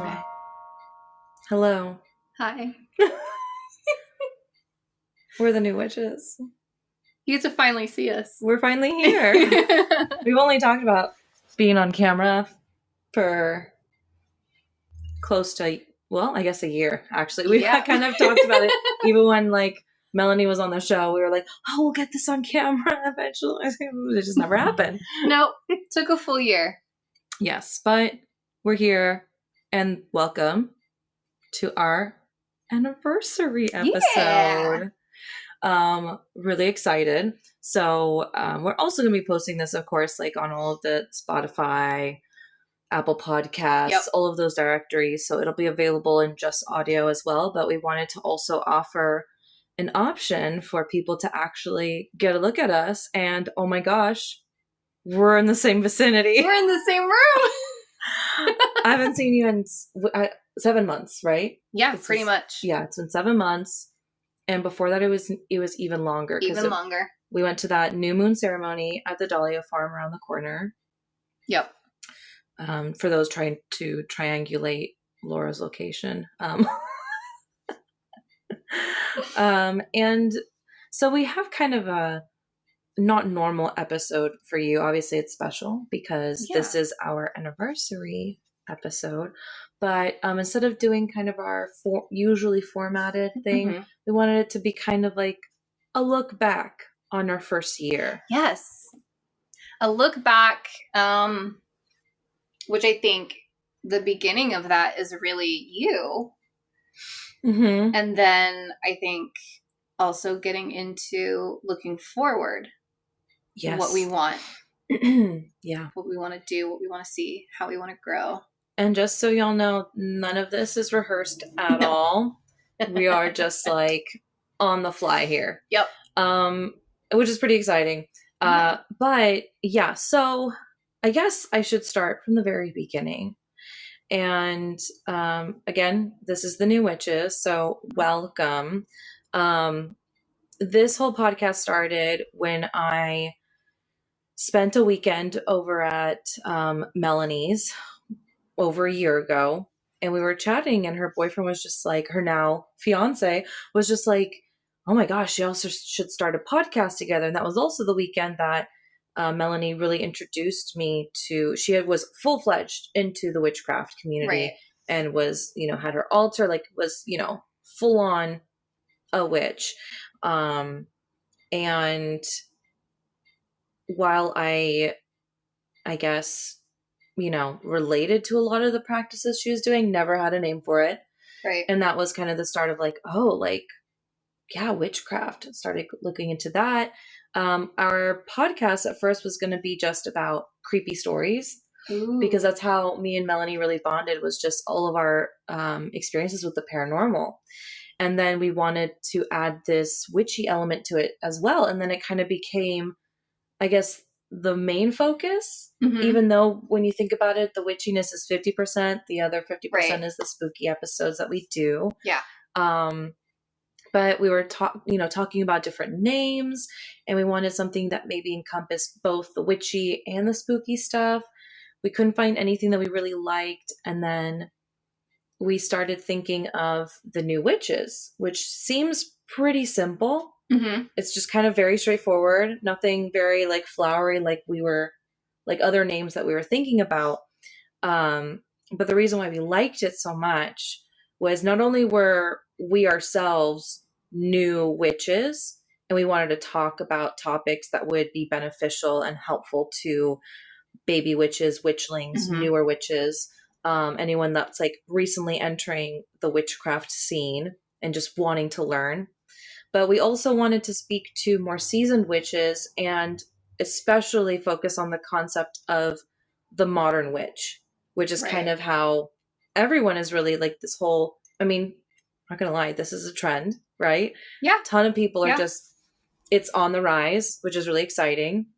me. Hello. Hi. We're the new witches. You get to finally see us. We're finally here. We've only talked about being on camera for close to, well, I guess a year, actually. We kind of talked about it. Even when, Melanie was on the show, we were like, oh, we'll get this on camera eventually. It just never happened. Nope. Took a full year. Yes, but we're here, and welcome to our anniversary episode. Yeah. Really excited. So we're also going to be posting this, of course, on all of the Spotify, Apple Podcasts, all of those directories. So it'll be available in just audio as well. But we wanted to also offer an option for people to actually get a look at us. And oh my gosh, we're in the same vicinity. We're in the same room. I haven't seen you in 7 months, right? Yeah, pretty much. Yeah, it's been 7 months. And before that, it was even longer. Even longer. We went to that new moon ceremony at the Dahlia Farm around the corner. Yep. For those trying to triangulate Laura's location. And so we have kind of a not normal episode for you. Obviously, it's special because this is our anniversary episode. But instead of doing kind of our usually formatted thing, we wanted it to be kind of like a look back on our first year. Yes. A look back, which I think the beginning of that is really you. Mm-hmm. And then I think also getting into looking forward. Yes. What we want. Yeah. What we want to do, what we want to see, how we want to grow. And just so y'all know, none of this is rehearsed at all. We are just on the fly here. Yep. Which is pretty exciting. But yeah, so I guess I should start from the very beginning. And again, this is the New Witches, so welcome. This whole podcast started when I spent a weekend over at Melanie's over a year ago, and we were chatting, and her boyfriend was just her now fiance was just oh my gosh, she also should start a podcast together. And that was also the weekend that Melanie really introduced me to, was full-fledged into the witchcraft community. Right. And was, had her altar, was, full on a witch. And while I guess, related to a lot of the practices she was doing, never had a name for it. Right. And that was kind of the start of witchcraft. Started looking into that. Our podcast at first was going to be just about creepy stories. Ooh. Because that's how me and Melanie really bonded, was just all of our experiences with the paranormal. And then we wanted to add this witchy element to it as well. And then it kind of became, I guess, the main focus, even though when you think about it, the witchiness is 50%, the other 50% is the spooky episodes that we do. Yeah. But we were talking about different names, and we wanted something that maybe encompassed both the witchy and the spooky stuff. We couldn't find anything that we really liked, and then we started thinking of the New Witches, which seems pretty simple. Mm-hmm. It's just kind of very straightforward, nothing very flowery like other names that we were thinking about. But the reason why we liked it so much was not only were we ourselves new witches, and we wanted to talk about topics that would be beneficial and helpful to baby witches, witchlings, newer witches, anyone that's recently entering the witchcraft scene and just wanting to learn. But we also wanted to speak to more seasoned witches and especially focus on the concept of the modern witch, which is kind of how everyone is really this whole, I mean, I'm not going to lie, this is a trend, right? Yeah. A ton of people are just, it's on the rise, which is really exciting.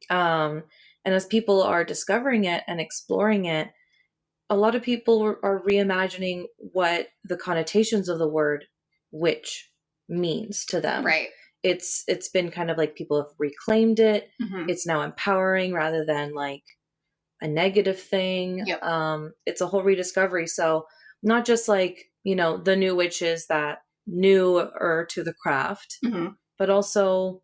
And as people are discovering it and exploring it, a lot of people are reimagining what the connotations of the word witch means to them. Right. It's been kind of people have reclaimed it. Mm-hmm. It's now empowering rather than a negative thing. Yep. It's a whole rediscovery. So not just like, the new witches that newer to the craft, but also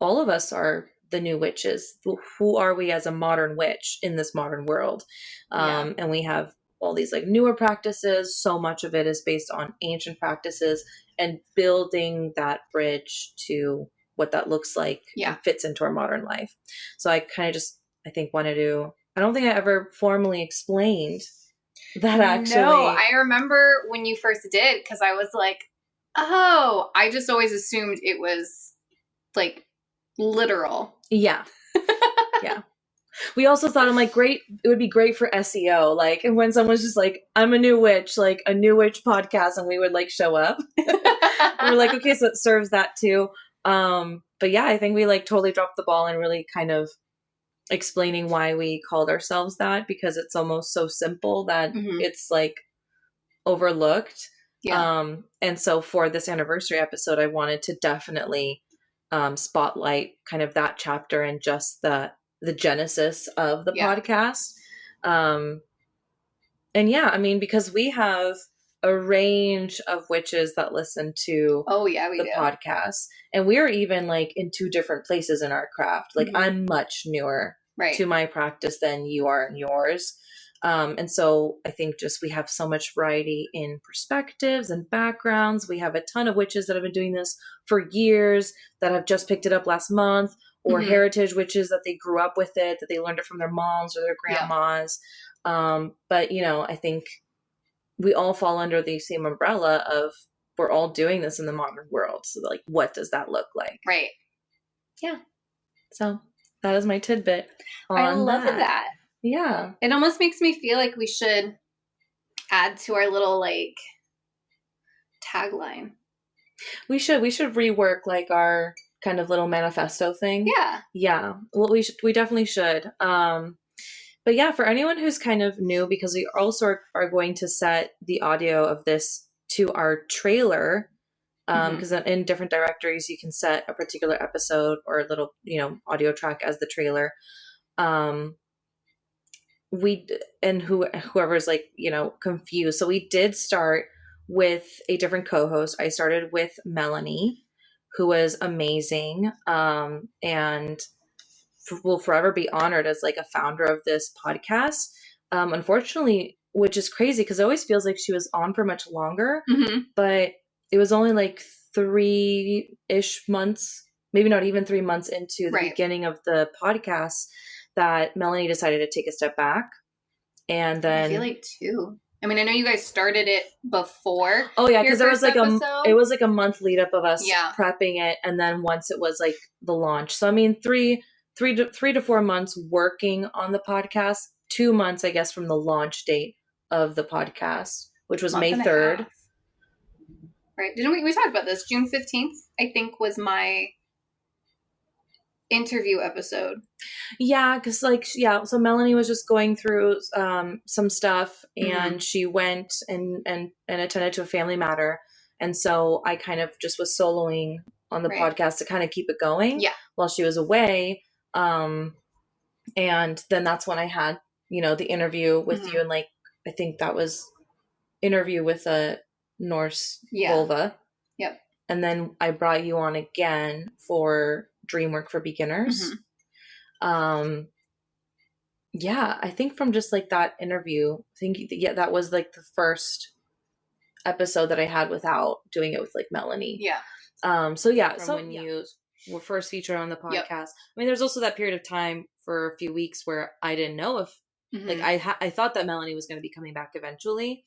all of us are the new witches. Who are we as a modern witch in this modern world? And we have all these like newer practices. So much of it is based on ancient practices and building that bridge to what that looks like and fits into our modern life. So I kind of just, I think, wanted to, I don't think I ever formally explained that actually. No, I remember when you first did, because I was like, oh, I just always assumed it was like literal. Yeah. Yeah. We also thought, I'm like, great, it would be great for SEO. Like, and when someone's just like, I'm a new witch, like a new witch podcast, and we would like show up. We're like, okay, so it serves that too. But yeah, I think we like totally dropped the ball and really kind of explaining why we called ourselves that, because it's almost so simple that it's like overlooked. Yeah. And so for this anniversary episode, I wanted to definitely spotlight kind of that chapter and just the genesis of the podcast. And yeah, I mean, because we have a range of witches that listen to the podcast, and we are even like in two different places in our craft. Like I'm much newer to my practice than you are in yours. And so I think just we have so much variety in perspectives and backgrounds. We have a ton of witches that have been doing this for years that have just picked it up last month, or heritage witches that they grew up with it, that they learned it from their moms or their grandmas. But I think we all fall under the same umbrella of we're all doing this in the modern world. So like, what does that look like? Right. Yeah. So that is my tidbit on I love that. Yeah. It almost makes me feel like we should add to our little like tagline. We should rework like our kind of little manifesto thing. Yeah. Yeah. Well, we definitely should. But yeah, for anyone who's kind of new, because we also are going to set the audio of this to our trailer, because in different directories you can set a particular episode or a little, audio track as the trailer. Whoever's like, confused. So we did start with a different co-host. I started with Melanie, who was amazing, and will forever be honored as like a founder of this podcast. Unfortunately, which is crazy because it always feels like she was on for much longer, but it was only like 3-ish months, maybe not even 3 months into the beginning of the podcast, that Melanie decided to take a step back. And then I feel like 2. I mean, I know you guys started it before. Oh yeah, because there was like it was like a month lead up of us prepping it, and then once it was like the launch. So I mean, 3 to 4 months working on the podcast, 2 months, I guess, from the launch date of the podcast, which was May 3rd. Right? Didn't we talked about this? June 15th, I think, was my interview episode. Yeah, because so Melanie was just going through some stuff, and she went and attended to a family matter, and so I kind of just was soloing on the podcast to kind of keep it going while she was away. And then that's when I had the interview with you, and like I think that was interview with a Norse vulva. Yep. And then I brought you on again for Dream Work for Beginners. Yeah, I think from just like that interview, that was like the first episode that I had without doing it with like Melanie. Yeah. So when you were first featured on the podcast, I mean, there's also that period of time for a few weeks where I didn't know if like I thought that Melanie was going to be coming back eventually.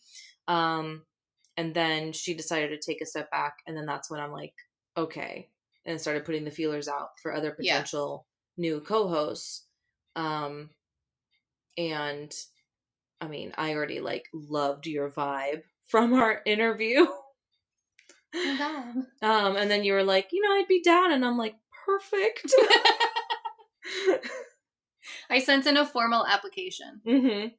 And then she decided to take a step back, and then that's when I'm like, okay, and started putting the feelers out for other potential new co-hosts. And I mean, I already like loved your vibe from our interview. Oh God. And then you were like, I'd be down, and I'm like, perfect. I sent in a formal application.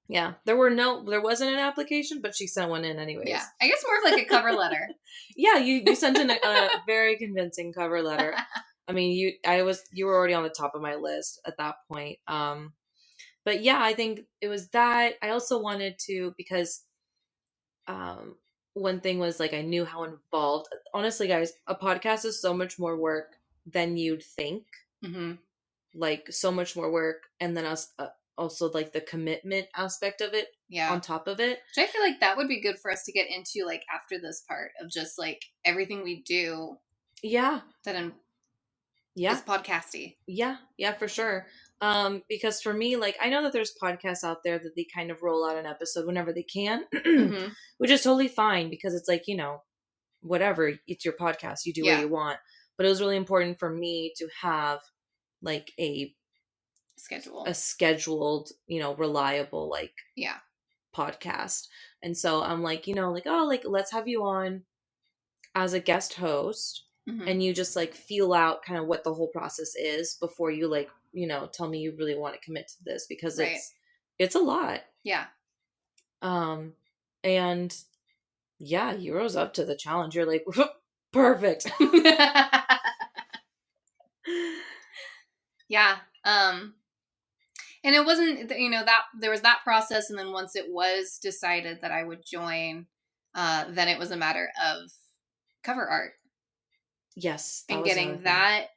Yeah, there wasn't an application, but she sent one in anyways. Yeah, I guess more of like a cover letter. Yeah, you sent in a very convincing cover letter. I mean, you were already on the top of my list at that point. But yeah, I think it was that. I also wanted to, because one thing was like I knew how involved, honestly guys, a podcast is so much more work than you'd think. Mm-hmm. Like so much more work, and then us also like the commitment aspect of it on top of it. Which I feel like that would be good for us to get into like after this part of just like everything we do. Yeah. That is podcasty. Yeah, for sure. Because for me, like I know that there's podcasts out there that they kind of roll out an episode whenever they can, Mm-hmm. which is totally fine because it's like, whatever, it's your podcast, you do what you want. But it was really important for me to have like a scheduled, reliable like podcast. And so I'm like, let's have you on as a guest host. Mm-hmm. And you just like feel out kind of what the whole process is before you like, tell me you really want to commit to this, because it's a lot. Yeah. And yeah, you rose up to the challenge. You're like, perfect. Yeah. And it wasn't, that there was that process. And then once it was decided that I would join, then it was a matter of cover art. Yes. And getting that,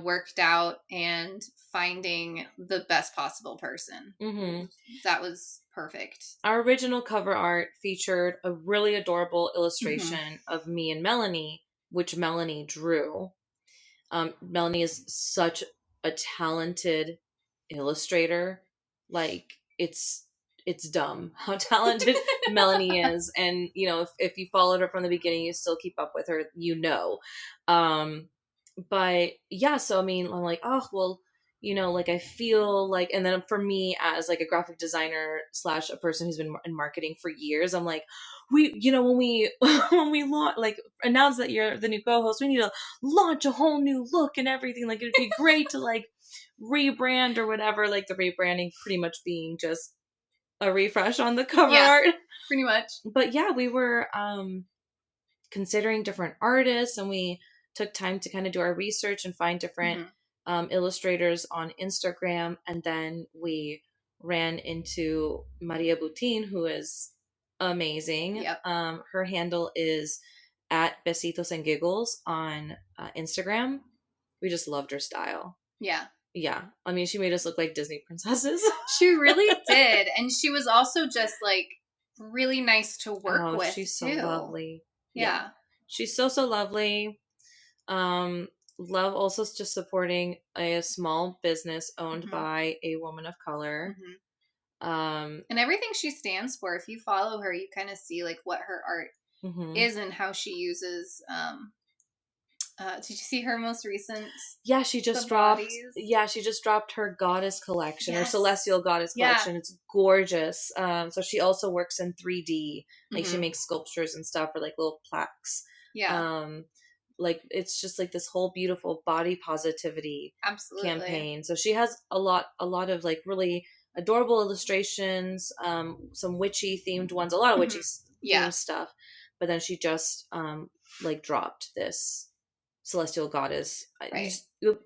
worked out and finding the best possible person. Mm-hmm. That was perfect. Our original cover art featured a really adorable illustration mm-hmm. of me and Melanie, which Melanie drew. Melanie is such a talented illustrator. Like it's dumb how talented Melanie is. And, if you followed her from the beginning, you still keep up with her, but yeah, so I mean, I'm like, oh, well, like I feel like, and then for me as like a graphic designer / a person who's been in marketing for years, I'm like, when we like announce that you're the new co-host, we need to launch a whole new look and everything. Like it'd be great to like rebrand or whatever, like the rebranding pretty much being just a refresh on the cover art. Pretty much. But yeah, we were considering different artists, and we took time to kind of do our research and find different mm-hmm. Illustrators on Instagram. And then we ran into Maria Butin, who is amazing. Yep. Her handle is at Besitos and Giggles on Instagram. We just loved her style. Yeah. Yeah. I mean, she made us look like Disney princesses. She really did. And she was also just like really nice to work with. She's so lovely. Yeah. She's so lovely. Love also just supporting a small business owned mm-hmm. by a woman of color. Mm-hmm. And everything she stands for, if you follow her, you kind of see like what her art mm-hmm. is and how she uses did you see her most recent? Yeah, she just dropped. Bodies? Yeah, she just dropped her goddess collection, her celestial goddess collection. Yeah. It's gorgeous. So she also works in 3D. Like mm-hmm. she makes sculptures and stuff, or like little plaques. Yeah. Like it's just like this whole beautiful body positivity Absolutely. campaign. So she has a lot of like really adorable illustrations, some witchy themed ones, a lot of witchy themed stuff. But then she just like dropped this celestial goddess. Right.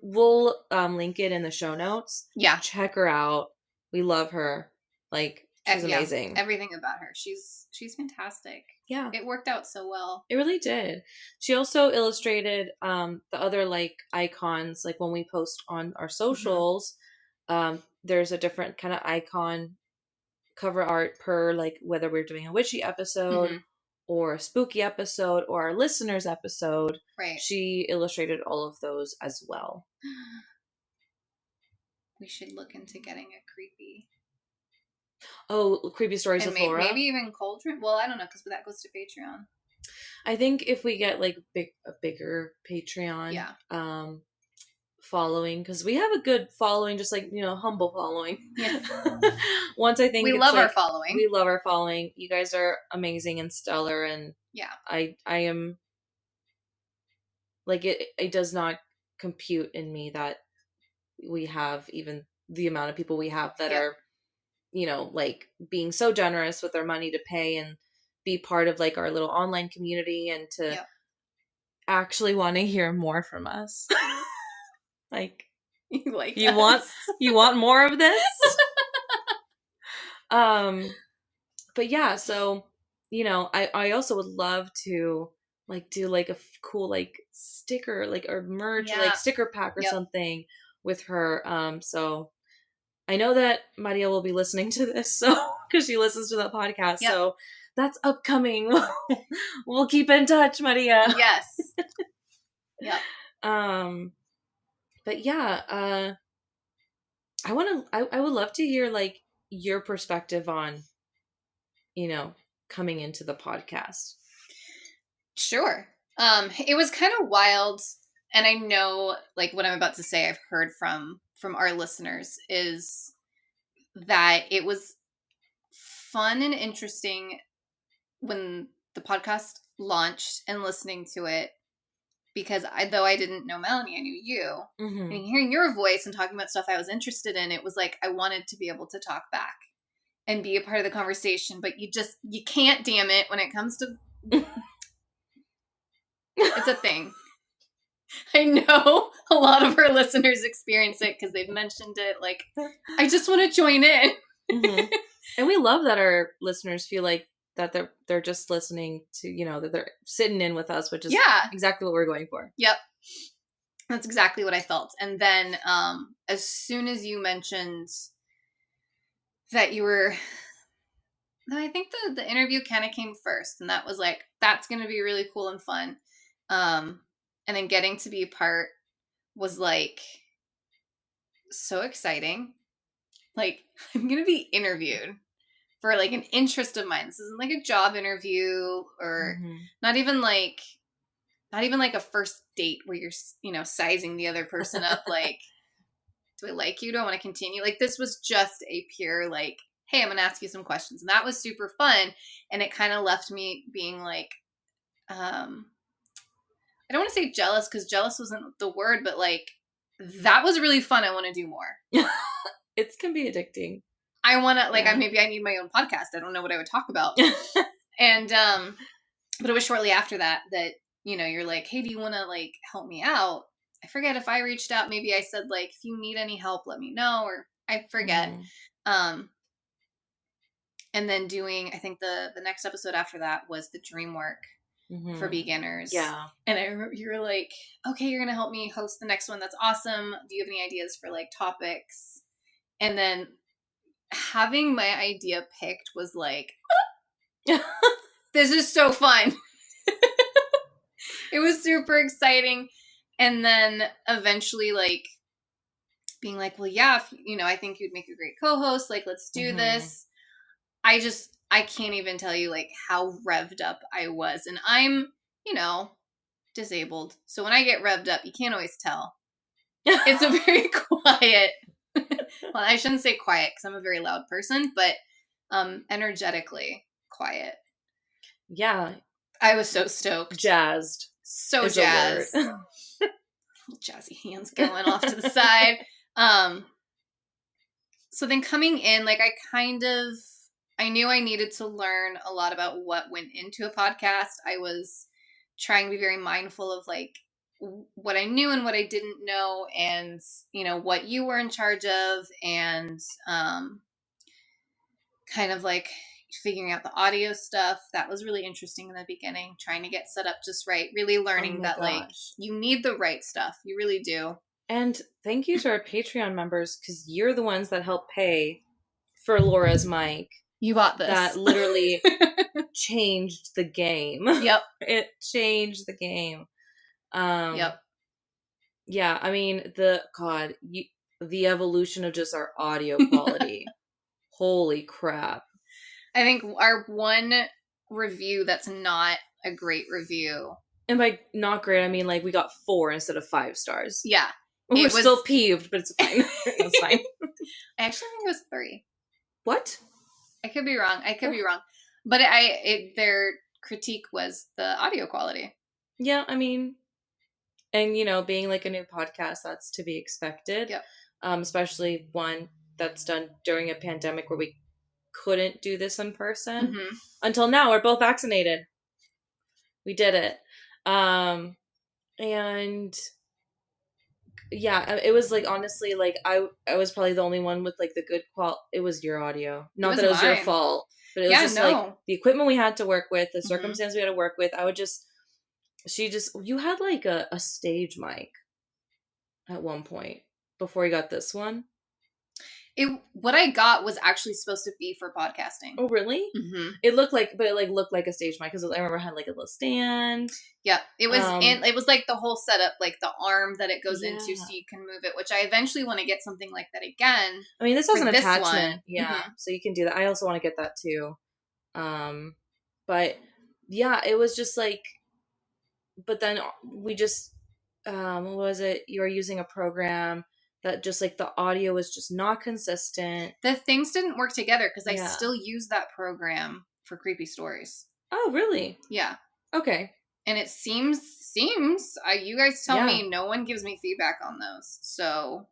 We'll link it in the show notes. Yeah. Check her out. We love her. Like she's amazing. Everything about her. She's fantastic. Yeah. It worked out so well. It really did. She also illustrated the other like icons, like when we post on our socials, mm-hmm. There's a different kind of icon cover art per like whether we're doing a witchy episode mm-hmm. or a spooky episode or our listeners episode. Right. She illustrated all of those as well. We should look into getting a creepy. Oh, Creepy Stories of Flora. Maybe even Cauldron. Well, I don't know, because that goes to Patreon. I think if we get like a bigger Patreon following, because we have a good following, just like, humble following. Yeah. Once I think we love our following. We love our following. You guys are amazing and stellar, and yeah, I am like it does not compute in me that we have even the amount of people we have that are like being so generous with their money to pay and be part of like our little online community, and to actually want to hear more from us. Like you want more of this? But yeah, so, you know, I also would love to like do like a cool like sticker, like, or merch, Yeah. like sticker pack or Yep. something with her. So I know that Maria will be listening to this, so, because she listens to that podcast. Yep. So that's upcoming. We'll keep in touch, Maria. Yes. Yep. But yeah, I would love to hear like your perspective on, you know, coming into the podcast. Sure. It was kind of wild, and I know like what I'm about to say I've heard from our listeners is that it was fun and interesting when the podcast launched and listening to it, because though I didn't know Melanie, I knew you. Mm-hmm. And hearing your voice and talking about stuff I was interested in, it was like I wanted to be able to talk back and be a part of the conversation, but you can't, damn it, when it comes to it's a thing. I know a lot of our listeners experience it because they've mentioned it. Like, I just want to join in. Mm-hmm. And we love that our listeners feel like that they're just listening to, you know, that they're sitting in with us, which is exactly what we're going for. Yep. That's exactly what I felt. And then as soon as you mentioned that you were, I think the interview kind of came first, and that was like, that's going to be really cool and fun. And then getting to be a part was like so exciting. Like, I'm going to be interviewed for like an interest of mine. This isn't like a job interview or not even like a first date where you're, you know, sizing the other person up. Like, do I like you? Do I want to continue? Like, this was just a pure like, hey, I'm going to ask you some questions. And that was super fun. And it kind of left me being like, I don't want to say jealous because jealous wasn't the word, but like, that was really fun. I want to do more. It can be addicting. I want to, like, maybe I need my own podcast. I don't know what I would talk about. And, but it was shortly after that, you know, you're like, hey, do you want to like help me out? I forget if I reached out. Maybe I said like, if you need any help, let me know, or I forget. And then I think the next episode after that was the dream work for beginners. Yeah. And I remember you were like, okay, you're going to help me host the next one. That's awesome. Do you have any ideas for like topics? And then having my idea picked was like, this is so fun. It was super exciting. And then eventually like being like, well, yeah, if, you know, I think you'd make a great co-host. Like, let's do this. I can't even tell you like how revved up I was. And I'm, you know, disabled. So when I get revved up, you can't always tell. It's a very quiet, well, I shouldn't say quiet because I'm a very loud person, but energetically quiet. Yeah. I was so stoked. Jazzed. So jazzed. Jazzy hands going off to the side. So then coming in, like I knew I needed to learn a lot about what went into a podcast. I was trying to be very mindful of like what I knew and what I didn't know, and, you know, what you were in charge of, and kind of like figuring out the audio stuff. That was really interesting in the beginning, trying to get set up just right, really learning that like you need the right stuff. You really do. And thank you to our Patreon members, because you're the ones that help pay for Laura's mic. You bought this. That literally changed the game. Yep. It changed the game. Yep. Yeah, I mean, the evolution of just our audio quality. Holy crap. I think our one review that's not a great review. And by not great, I mean like we got 4 instead of 5 stars. Yeah. We're still peeved, but it's fine. It's fine. I actually think it was 3. What? I could be wrong. But their critique was the audio quality. Yeah, I mean, and you know, being like a new podcast, that's to be expected. Yep. Especially one that's done during a pandemic where we couldn't do this in person. Mm-hmm. Until now, we're both vaccinated. We did it. And yeah, it was like honestly like I was probably the only one with like the good it was your audio. Not that it was your mine. fault, but it was Yeah, just like no. the equipment we had to work with, the Mhm. circumstance we had to work with. You had like a stage mic at one point before you got this one. What I got was actually supposed to be for podcasting. Oh, really? Mm-hmm. It looked like a stage mic because I remember it had like a little stand. Yeah, it was, and it was like the whole setup, like the arm that it goes Yeah. into, so you can move it. Which I eventually want to get something like that again. I mean, this has for an this attachment, one. yeah, Mhm. so you can do that. I also want to get that too. But yeah, it was just like, but then we just, what was it? You were using a program that just like the audio was just not consistent. The things didn't work together because I Yeah. still use that program for creepy stories. Oh, really? Yeah. Okay. And it seems you guys tell Yeah. me, no one gives me feedback on those. So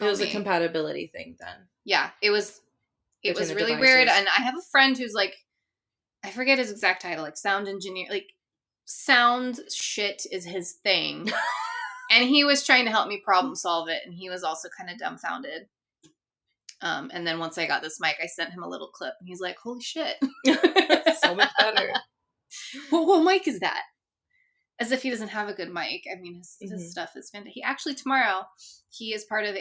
It was me. a compatibility thing then. Yeah, it was Between the really devices. weird. And I have a friend who's like, I forget his exact title, like sound engineer, like sound shit is his thing. And he was trying to help me problem solve it, and he was also kind of dumbfounded. And then once I got this mic, I sent him a little clip, and he's like, "Holy shit, So much better." Well, what mic is that?" As if he doesn't have a good mic. I mean, his Mhm. stuff is fantastic. He actually tomorrow, he is part of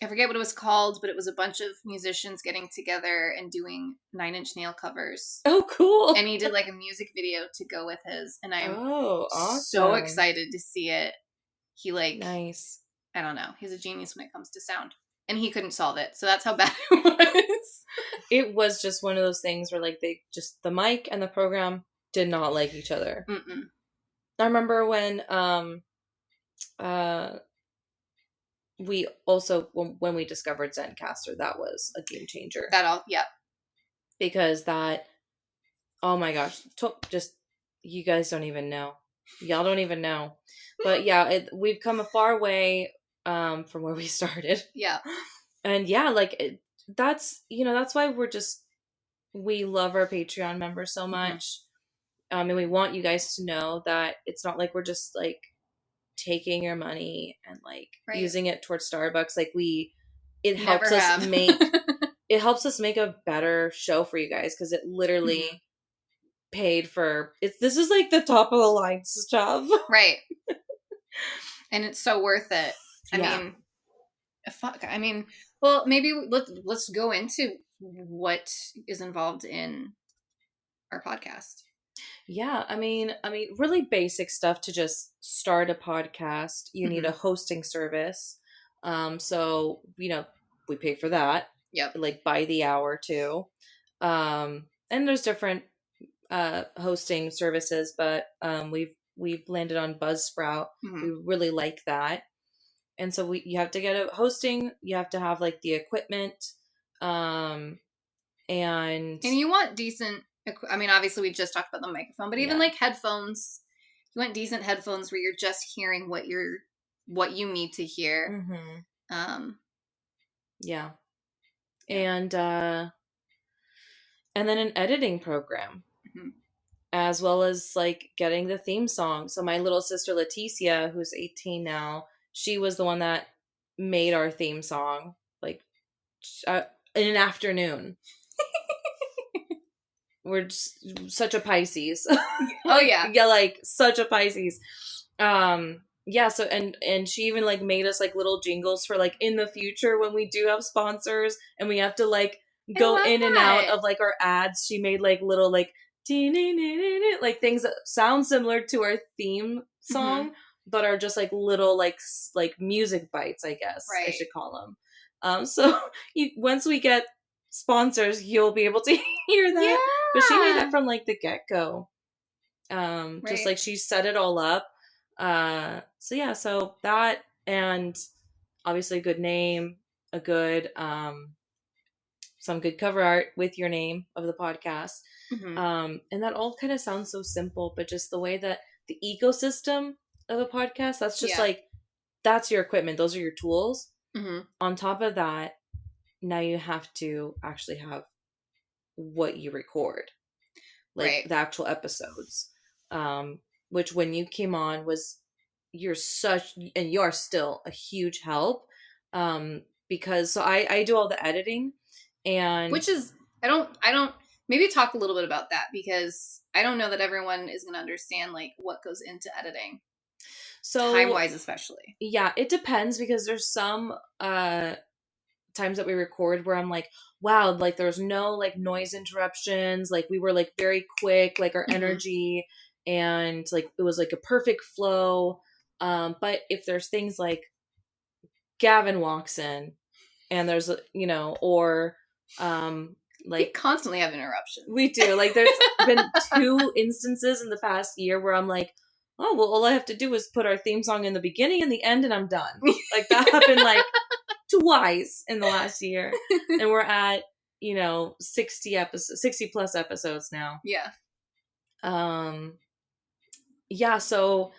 I forget what it was called, but it was a bunch of musicians getting together and doing 9 Inch Nail covers. Oh, cool. And he did like a music video to go with his, and I'm awesome. so excited to see it. He nice. I don't know. He's a genius when it comes to sound. And he couldn't solve it. So that's how bad it was. It was just one of those things where like the mic and the program did not like each other. Mm-mm. I remember when we also when we discovered Zencastr, that was a game changer. Yeah. Because that, oh my gosh, just you guys don't even know. Y'all don't even know. But yeah, we've come a far way from where we started. Yeah. And yeah, like that's why we love our Patreon members so much. Mm-hmm. And we want you guys to know that it's not like we're just like taking your money and like using it towards Starbucks. Like it helps us make a better show for you guys, because it literally paid for it. This is like the top of the line stuff, right? And it's so worth it. I mean, well, maybe let's go into what is involved in our podcast. Yeah, I mean, really basic stuff to just start a podcast. You need a hosting service. So, we pay for that. Yep. Like by the hour too. And there's different hosting services, but we've landed on Buzzsprout. We really like that. And so you have to get a hosting, you have to have like the equipment, and you want decent, I mean, obviously we just talked about the microphone, but even like headphones, you want decent headphones where you're just hearing what you need to hear. Yeah. And then an editing program, as well as like getting the theme song. So my little sister Leticia, who's 18 now, she was the one that made our theme song like in an afternoon. We're just such a Pisces. Oh yeah. Yeah, like such a Pisces. Yeah, so and she even like made us like little jingles for like in the future when we do have sponsors and we have to like go in and out of like our ads. She made like little like like things that sound similar to our theme song, but are just like little like music bites, I guess. Right. I should call them. So once we get sponsors, you'll be able to hear that. Yeah. But she made that from like the get-go. Just like she set it all up. So that, and obviously a good name, a good some good cover art with your name of the podcast. And that all kind of sounds so simple, but just the way that the ecosystem of a podcast, that's just like, that's your equipment, those are your tools. On top of that, now you have to actually have what you record, like the actual episodes, which when you came on was you're and you're still a huge help. Because so I do all the editing, and which is, I don't, maybe talk a little bit about that, because I don't know that everyone is going to understand like what goes into editing. So time-wise especially. Yeah, it depends, because there's some times that we record where I'm like, wow, like there's no like noise interruptions, like we were like very quick, like our energy, and like it was like a perfect flow. But if there's things like Gavin walks in and there's or We like constantly have interruptions. we do, like there's been 2 instances in the past year where I'm like, oh well, all I have to do is put our theme song in the beginning and the end and I'm done. Like that happened like twice in the last year, and we're at 60 plus episodes now. Yeah. Yeah, so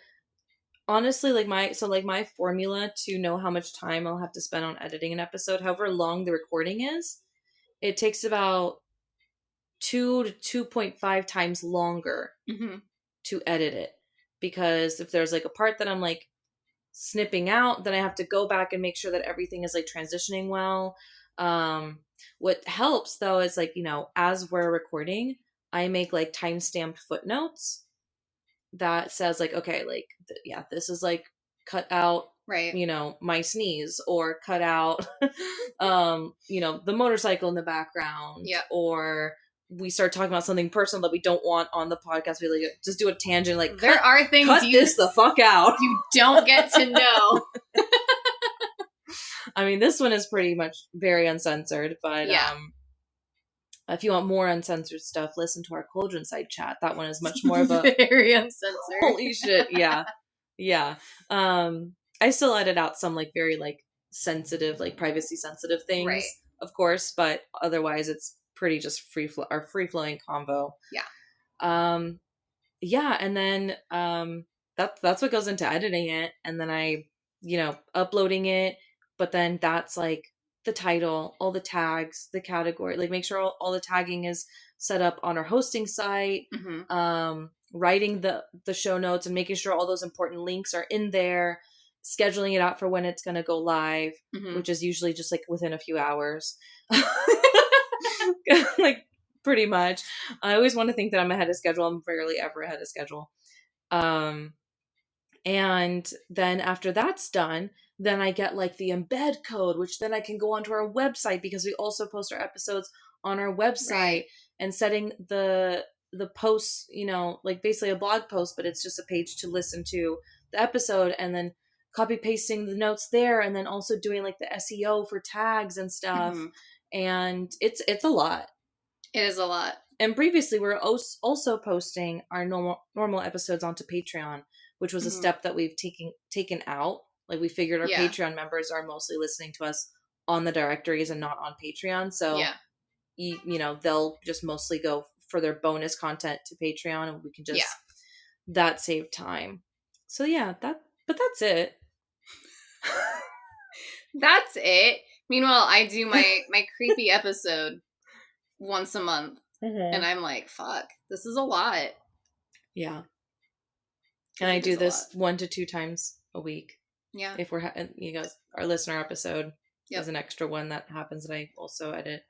honestly, like my formula to know how much time I'll have to spend on editing an episode, however long the recording is, it takes about 2 to 2.5 times longer to edit it, because if there's like a part that I'm like snipping out, then I have to go back and make sure that everything is like transitioning well. What helps though is like, as we're recording, I make like time-stamped footnotes that says like, okay, like this is like cut out, right, my sneeze, or cut out the motorcycle in the background, or we start talking about something personal that we don't want on the podcast. We like just do a tangent, like there are things cut this the fuck out. You don't get to know. I mean, this one is pretty much very uncensored, but if you want more uncensored stuff, listen to our Cauldron Side chat. That one is much more of a very uncensored. Holy shit, yeah. I still edit out some like very like sensitive, like privacy sensitive things, right, of course, but otherwise it's pretty just free flowing convo. Yeah, and then that's what goes into editing it, and then I uploading it, but then that's like the title, all the tags, the category, like make sure all the tagging is set up on our hosting site, writing the show notes and making sure all those important links are in there, scheduling it out for when it's going to go live, which is usually just like within a few hours. Like pretty much. I always want to think that I'm ahead of schedule. I'm rarely ever ahead of schedule. And then after that's done, then I get like the embed code, which then I can go onto our website, because we also post our episodes on our website, right, and setting the posts, like basically a blog post, but it's just a page to listen to the episode, and then copy pasting the notes there, and then also doing like the SEO for tags and stuff. And it's a lot. It is a lot. And previously we were also posting our normal episodes onto Patreon, which was a step that we've taken out. Like we figured our Patreon members are mostly listening to us on the directories and not on Patreon. So, they'll just mostly go for their bonus content to Patreon, and we can just, that save time. So but that's it. That's it. Meanwhile, I do my creepy episode once a month, and I'm like, fuck, this is a lot. Yeah. And I do this 1 to 2 times a week. Yeah. If we're, our listener episode is an extra one that happens that I also edit.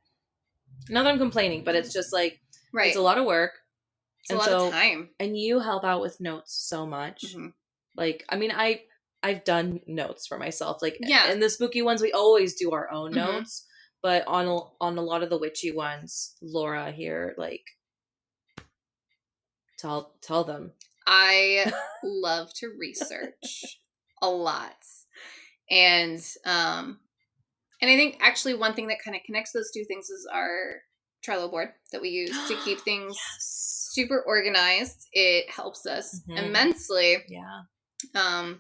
Not that I'm complaining, but it's just like, right, it's a lot of work. It's a lot of time. And you help out with notes so much. Like, I mean, I've done notes for myself. Like, in the spooky ones, we always do our own notes. But on a lot of the witchy ones, Laura here, like, tell them. I love to research a lot. And I think actually one thing that kind of connects those two things is our Trello board that we use to keep things super organized. It helps us immensely. Yeah.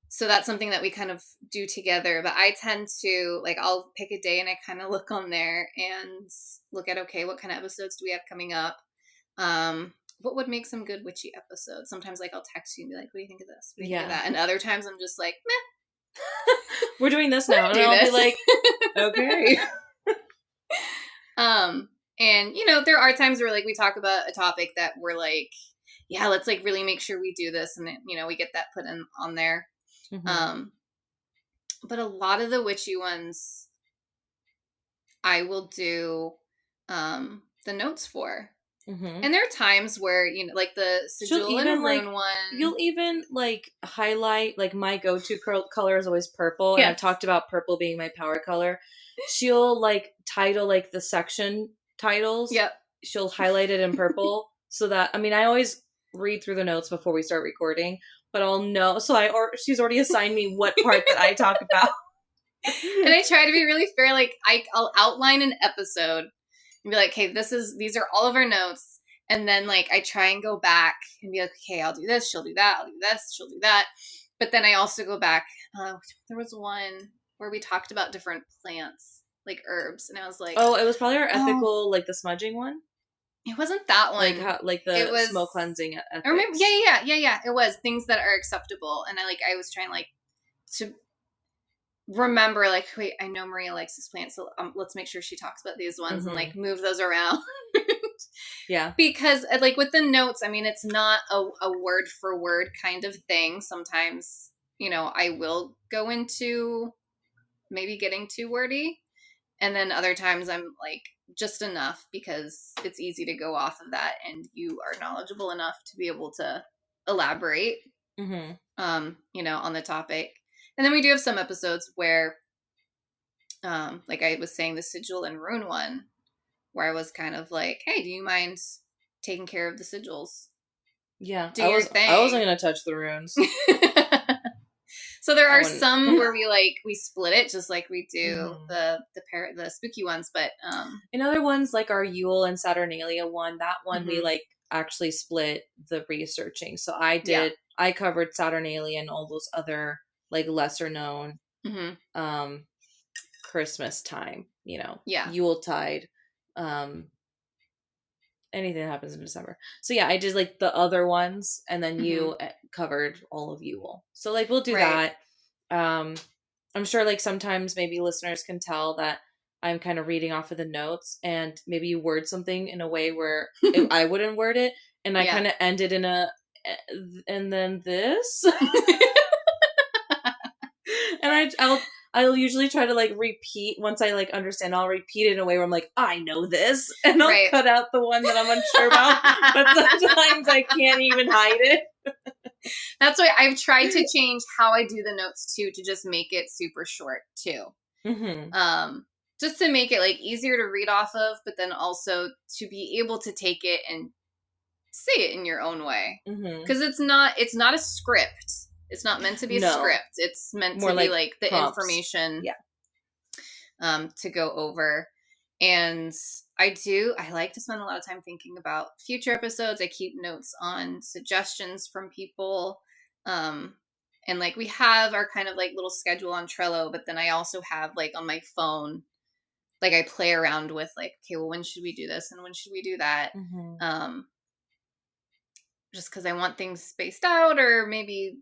So that's something that we kind of do together. But I tend to, like, I'll pick a day and I kind of look on there and look at, okay, what kind of episodes do we have coming up? What would make some good witchy episodes? Sometimes, like, I'll text you and be like, what do you think of this? What do you think of that? And other times I'm just like, meh. We're doing this now. And I'll be like, okay. And, there are times where, like, we talk about a topic that we're like, yeah, let's like really make sure we do this, and then, we get that put in on there. Mm-hmm. But a lot of the witchy ones I will do the notes for. Mm-hmm. And there are times where, like the sigil and rune one. You'll even like highlight, like my go-to color is always purple. And I've Yes. talked about purple being my power color. She'll like title like the section titles. Yep. She'll highlight it in purple so that, I mean, I always read through the notes before we start recording, but I'll know. So she's already assigned me what part that I talk about. And I try to be really fair. Like I'll outline an episode and be like, hey, these are all of our notes. And then like I try and go back and be like, okay, I'll do this, she'll do that, I'll do this, she'll do that. But then I also go back. There was one where we talked about different plants, like herbs, and I was like, oh, it was probably our ethical, like the smudging one. It wasn't that one. Like how, like the smoke cleansing ethics. Or maybe, yeah. It was things that are acceptable, and I was trying like to remember, like, wait, I know Maria likes this plant, so let's make sure she talks about these ones, and like move those around. Yeah, because like with the notes, I mean, it's not a word for word kind of thing. Sometimes, I will go into maybe getting too wordy, and then other times I'm like just enough because it's easy to go off of that, and you are knowledgeable enough to be able to elaborate, on the topic. And then we do have some episodes where, like I was saying, the sigil and rune one, where I was kind of like, hey, do you mind taking care of the sigils? Yeah. Do your thing. I wasn't going to touch the runes. So there are some where we split it, just like we do the spooky ones, but in other ones like our Yule and Saturnalia one, that one we like actually split the researching. So I covered Saturnalia and all those other like lesser known Christmas time, Yuletide, anything that happens in December. So yeah, I did like the other ones, and then you covered all of Yule. So like we'll do that. I'm sure like sometimes maybe listeners can tell that I'm kind of reading off of the notes, and maybe you word something in a way where I wouldn't word it, and I kind of ended in and then this. And I'll usually try to like repeat once I like understand. I'll repeat it in a way where I'm like, I know this, and I'll cut out the one that I'm unsure about. But sometimes I can't even hide it. That's why I've tried to change how I do the notes too, to just make it super short too. Just to make it like easier to read off of, but then also to be able to take it and say it in your own way. Because it's not a script. It's not meant to be a script. It's meant more to be like the prompts. Information to go over. And I like to spend a lot of time thinking about future episodes. I keep notes on suggestions from people. And like we have our kind of like little schedule on Trello, but then I also have like on my phone, like I play around with like, okay, well, when should we do this? And when should we do that? Just because I want things spaced out, or maybe,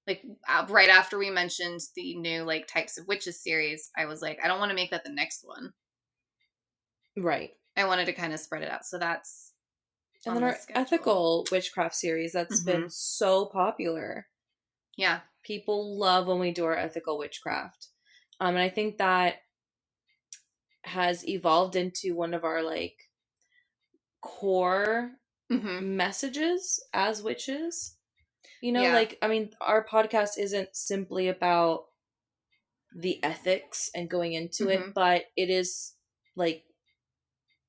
like right after we mentioned the new like types of witches series, I was like, I don't want to make that the next one. Right. I wanted to kind of spread it out. So that's. And then our ethical witchcraft series that's been so popular. Yeah. People love when we do our ethical witchcraft. And I think that has evolved into one of our like core messages as witches. Like, I mean, our podcast isn't simply about the ethics and going into it, but it is like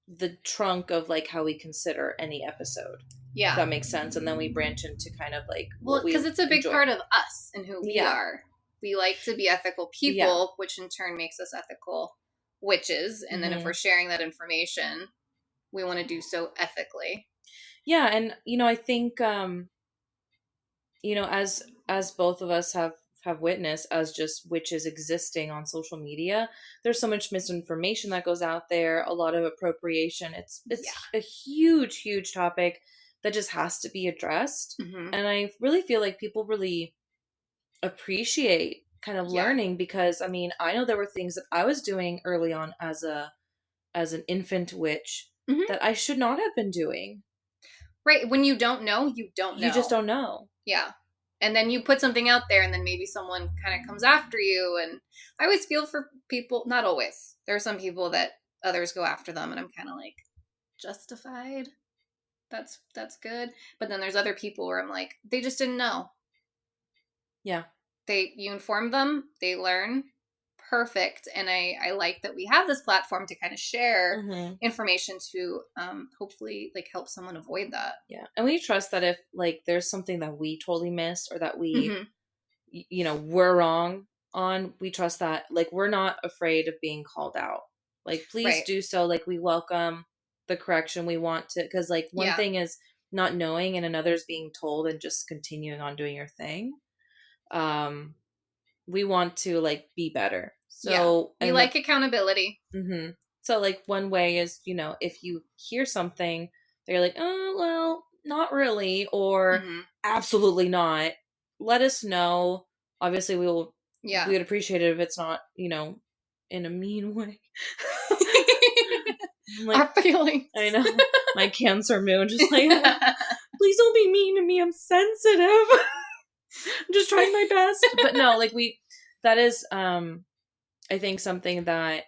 the trunk of like how we consider any episode. Yeah. If that makes sense. And then we branch into kind of like, well, because it's a big part of us and who we are. We like to be ethical people, which in turn makes us ethical witches. And then if we're sharing that information, we want to do so ethically. Yeah. And, I think, as both of us have witnessed as just witches existing on social media, there's so much misinformation that goes out there, a lot of appropriation. It's a huge topic that just has to be addressed. And I really feel like people really appreciate kind of learning, because I mean, I know there were things that I was doing early on as an infant witch that I should not have been doing. Right. When you don't know, you don't know. You just don't know. Yeah. And then you put something out there and then maybe someone kind of comes after you. And I always feel for people, not always. There are some people that others go after them and I'm kind of like, justified. That's good. But then there's other people where I'm like, they just didn't know. Yeah. You inform them, they learn. Perfect. And I like that we have this platform to kind of share information to hopefully like help someone avoid that. Yeah. And we trust that if like there's something that we totally missed or that we you know, we're wrong on, we trust that like we're not afraid of being called out. Like please do so. Like we welcome the correction. We want to, because like one thing is not knowing and another is being told and just continuing on doing your thing. We want to like be better. So we like accountability. So like one way is, you know, if you hear something, they're like, oh, well, not really, or absolutely not. Let us know. Obviously we would appreciate it if it's not, you know, in a mean way. Like, our feelings. I know. My Cancer moon just like, please don't be mean to me. I'm sensitive. I'm just trying my best. But no, like that is, I think something that,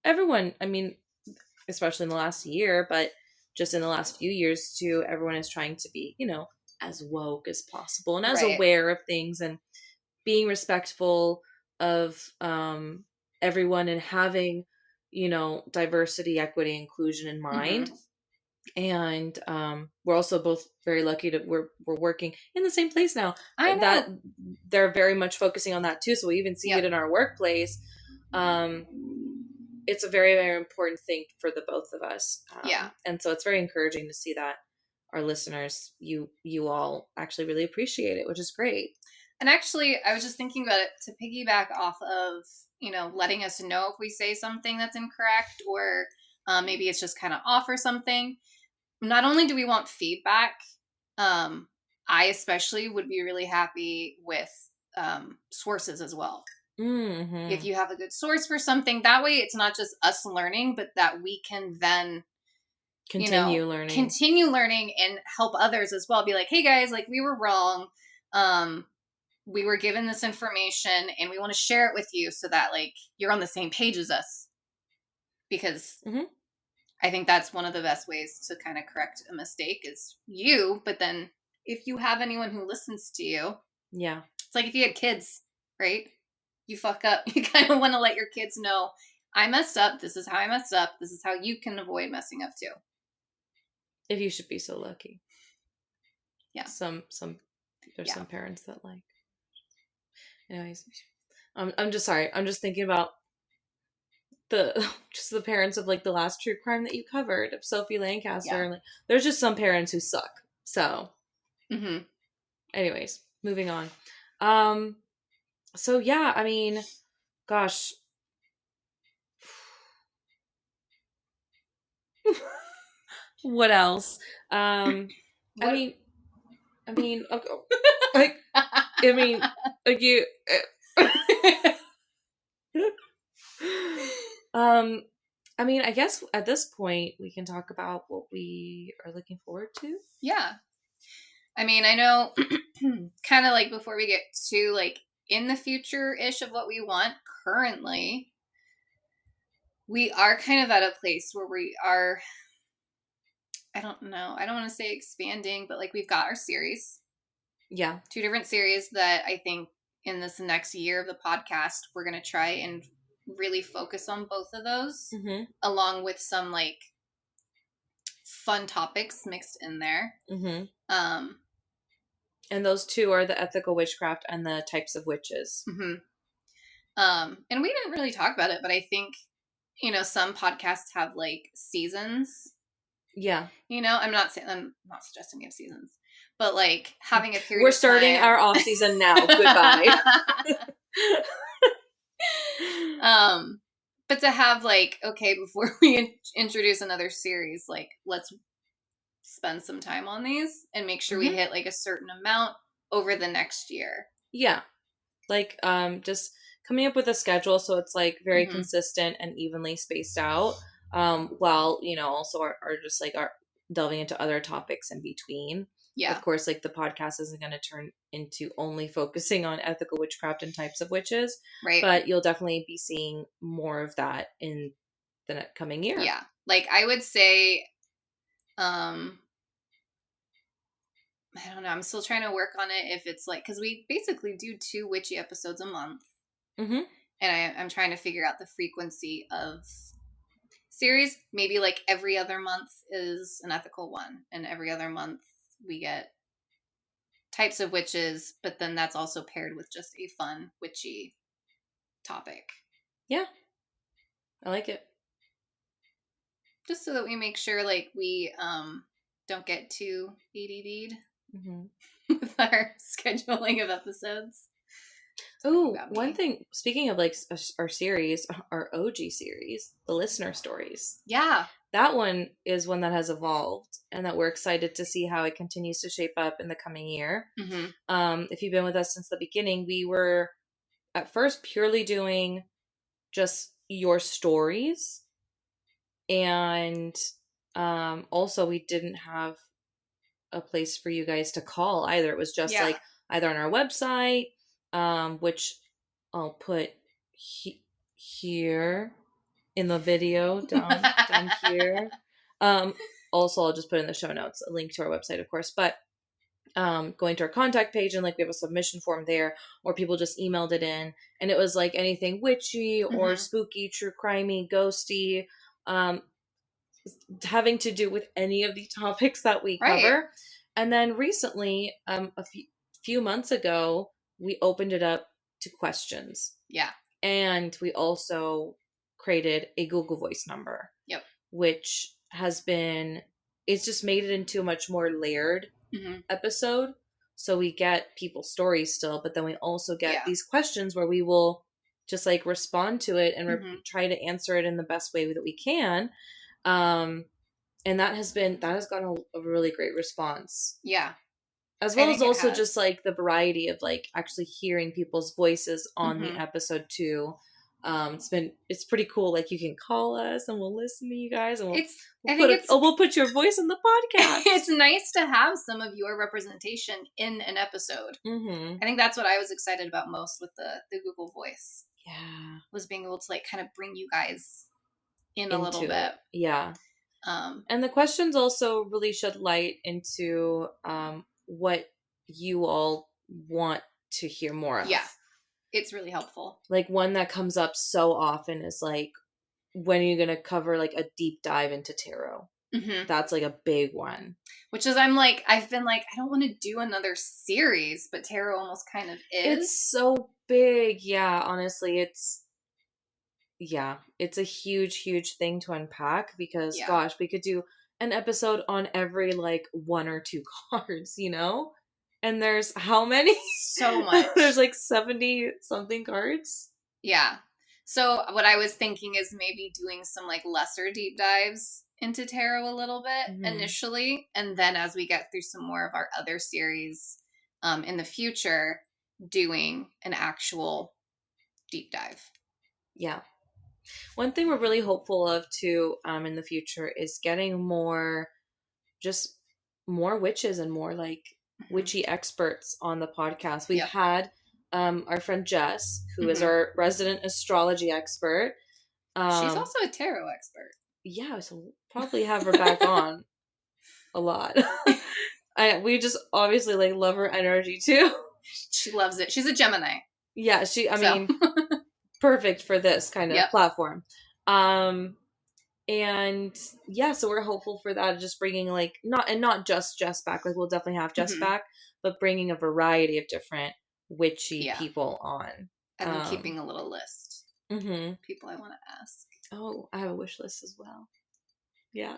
everyone, I mean, especially in the last year, but just in the last few years too, everyone is trying to be, you know, as woke as possible and as aware of things and being respectful of, everyone and having, you know, diversity, equity, inclusion in mind. And we're also both very lucky to we're working in the same place now. I know. That they're very much focusing on that too. So we even see it in our workplace. It's a very, very important thing for the both of us. And so it's very encouraging to see that our listeners, you all actually really appreciate it, which is great. And actually, I was just thinking about it to piggyback off of, you know, letting us know if we say something that's incorrect or maybe it's just kind of off or something. Not only do we want feedback, I especially would be really happy with sources as well. If you have a good source for something, that way it's not just us learning, but that we can then continue learning and help others as well. Be like, hey guys, like we were wrong. We were given this information and we want to share it with you so that like you're on the same page as us. Because I think that's one of the best ways to kind of correct a mistake is you. But then if you have anyone who listens to you, it's like if you had kids, right? You fuck up. You kind of want to let your kids know, I messed up. This is how I messed up. This is how you can avoid messing up too. If you should be so lucky. Yeah. There's some parents that like. Anyways, I'm just sorry. I'm just thinking about the parents of like the last true crime that you covered of Sophie Lancaster. And, like, there's just some parents who suck. So, anyways, moving on. So yeah, I mean, gosh. What else? I mean, okay, like, I mean, like you. I mean, I guess at this point we can talk about what we are looking forward to. Yeah. I mean, I know kind of like before we get to like in the future-ish of what we want currently, we are kind of at a place where we are, I don't know, I don't want to say expanding, but like we've got our series. Yeah. 2 different series that I think in this next year of the podcast, we're going to try and really focus on both of those along with some like fun topics mixed in there. And those 2 are the ethical witchcraft and the types of witches. And we didn't really talk about it, but I think, you know, some podcasts have like seasons. Yeah. You know, I'm not suggesting we have seasons, but like having a period. We're starting our off season now. Goodbye. But to have like, okay, before we introduce another series, like let's spend some time on these and make sure we hit like a certain amount over the next year. Yeah. Like, just coming up with a schedule so it's like very consistent and evenly spaced out. While, you know, also are just like delving into other topics in between. Yeah. Of course, like the podcast isn't going to turn into only focusing on ethical witchcraft and types of witches, Right. but you'll definitely be seeing more of that in the coming year. Yeah. Like I would say, I don't know. I'm still trying to work on it. If it's like, because we basically do 2 witchy episodes a month, Mm-hmm. and I'm trying to figure out the frequency of series. Maybe like every other month is an ethical one, and every other month we get types of witches, but then that's also paired with just a fun witchy topic. Yeah, I like it. Just so that we make sure like we don't get too ADD'd with our scheduling of episodes. Oh, one thing, speaking of like our series, our OG series, the listener stories. Yeah. That one is one that has evolved and that we're excited to see how it continues to shape up in the coming year. Mm-hmm. If you've been with us since the beginning, we were at first purely doing just your stories. And also we didn't have a place for you guys to call either. It was just like either on our website, which I'll put here in the video down here. Also, I'll just put in the show notes a link to our website, of course. But going to our contact page, and like we have a submission form there, or people just emailed it in, and it was like anything witchy or spooky, true crimey, ghosty, having to do with any of the topics that we cover. Right. And then recently, a few months ago, we opened it up to questions. Yeah. And we also created a Google Voice number. Yep. Which it's just made it into a much more layered episode. So we get people's stories still, but then we also get these questions where we will just like respond to it and try to answer it in the best way that we can. And that has gotten a really great response. Yeah. As well as also just like the variety of like actually hearing people's voices on the episode too. It's pretty cool. Like you can call us and we'll listen to you guys and we'll put your voice in the podcast. It's nice to have some of your representation in an episode. I think that's what I was excited about most with the Google Voice. Yeah. Was being able to like kind of bring you guys in a little bit. Yeah. And the questions also really shed light into what you all want to hear more of. Yeah. It's really helpful. Like one that comes up so often is like, when are you going to cover like a deep dive into tarot? That's like a big one. Which is, I've been like, I don't want to do another series, but tarot almost kind of is. It's so big. Yeah, honestly, it's a huge, huge thing to unpack because gosh, we could do an episode on every like 1 or 2 cards, you know? And there's how many? So much. There's like 70 something cards. Yeah. So what I was thinking is maybe doing some like lesser deep dives into tarot a little bit initially. And then as we get through some more of our other series in the future, doing an actual deep dive. Yeah. One thing we're really hopeful of too in the future is getting more witches and more like witchy experts on the podcast. We've had our friend Jess, who is our resident astrology expert. She's also a tarot expert. Yeah, so we'll probably have her back on a lot. We just obviously like love her energy too. She loves it. She's a Gemini. Yeah, I mean, perfect for this kind of platform. And yeah, so we're hopeful for that. Just bringing like not just Jess back. Like we'll definitely have Jess back, but bringing a variety of different witchy people on. I've been keeping a little list. People I want to ask. Oh, I have a wish list as well. Yeah,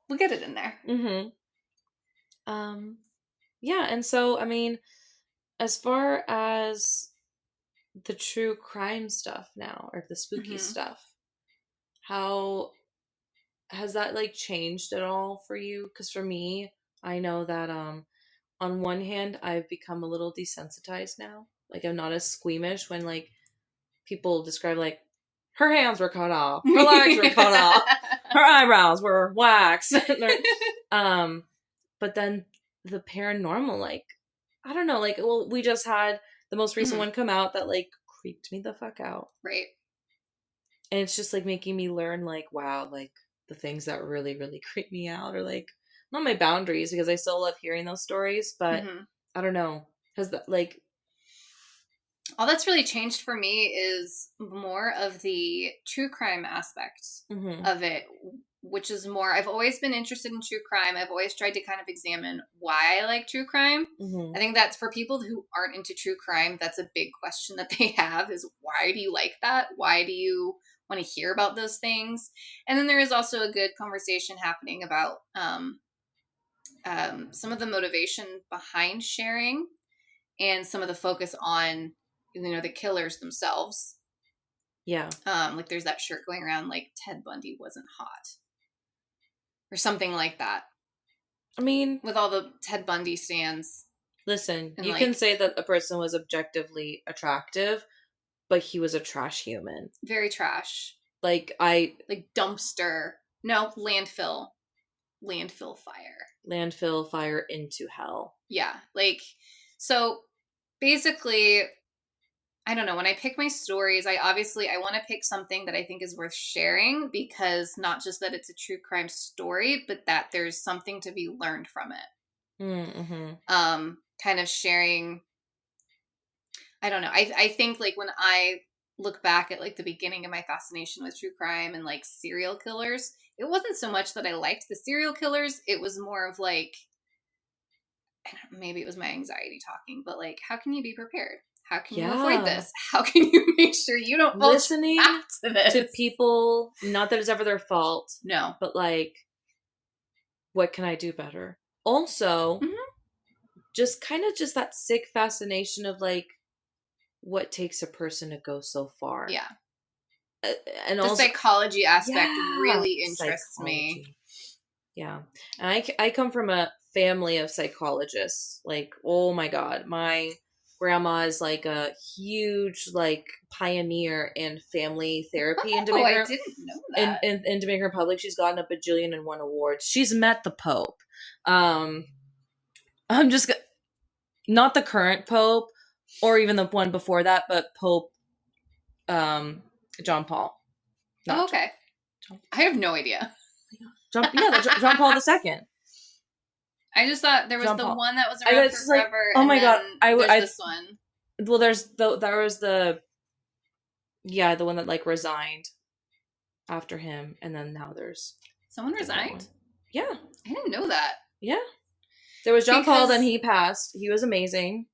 we'll get it in there. Yeah, and so I mean, as far as the true crime stuff now or the spooky stuff, how has that like changed at all for you? Because for me, I know that on one hand I've become a little desensitized now. Like I'm not as squeamish when like people describe like her hands were cut off, her legs were cut off. her eyebrows were waxed. But then the paranormal, like, I don't know, like, well, we just had the most recent one come out that like creeped me the fuck out. Right. And it's just like making me learn, like, wow, like the things that really, really creep me out are like not my boundaries, because I still love hearing those stories, but I don't know. Has that, like, all that's really changed for me is more of the true crime aspect of it, which is more, I've always been interested in true crime. I've always tried to kind of examine why I like true crime. I think that's for people who aren't into true crime, that's a big question that they have, is why do you like that? Why do you want to hear about those things? And then there is also a good conversation happening about some of the motivation behind sharing and some of the focus on, you know, the killers themselves. Yeah. Like there's that shirt going around like Ted Bundy wasn't hot or something like that. I mean, with all the Ted Bundy stands. Listen, you like, can say that a person was objectively attractive, but he was a trash human. Very trash. Like dumpster. No, landfill. Landfill fire. Landfill fire into hell. Yeah. Like, so basically, I don't know, when I pick my stories, I want to pick something that I think is worth sharing, because not just that it's a true crime story, but that there's something to be learned from it. Kind of sharing, I don't know. I think like when I look back at like the beginning of my fascination with true crime and like serial killers, it wasn't so much that I liked the serial killers. It was more of like, maybe it was my anxiety talking, but like, how can you be prepared? How can you avoid this? How can you make sure you don't fall listening to this? To people, not that it's ever their fault. No. But like, what can I do better? Also, just kind of just that sick fascination of like, what takes a person to go so far. Yeah. And the also, psychology aspect really interests me. Yeah. And I come from a family of psychologists. Like, oh my God, my grandma is like a huge like pioneer in family therapy in Dominican. I didn't know that. In Dominican Republic, she's gotten a bajillion and one awards. She's met the Pope. I'm just not the current Pope or even the one before that, but Pope John Paul. Okay. I have no idea. John Paul II. I just thought there was the one that was around for forever. Like, oh my God! This one. Well, there was the one that like resigned after him, and then now there's someone resigned. Yeah, I didn't know that. Yeah, there was John Paul. Then he passed. He was amazing.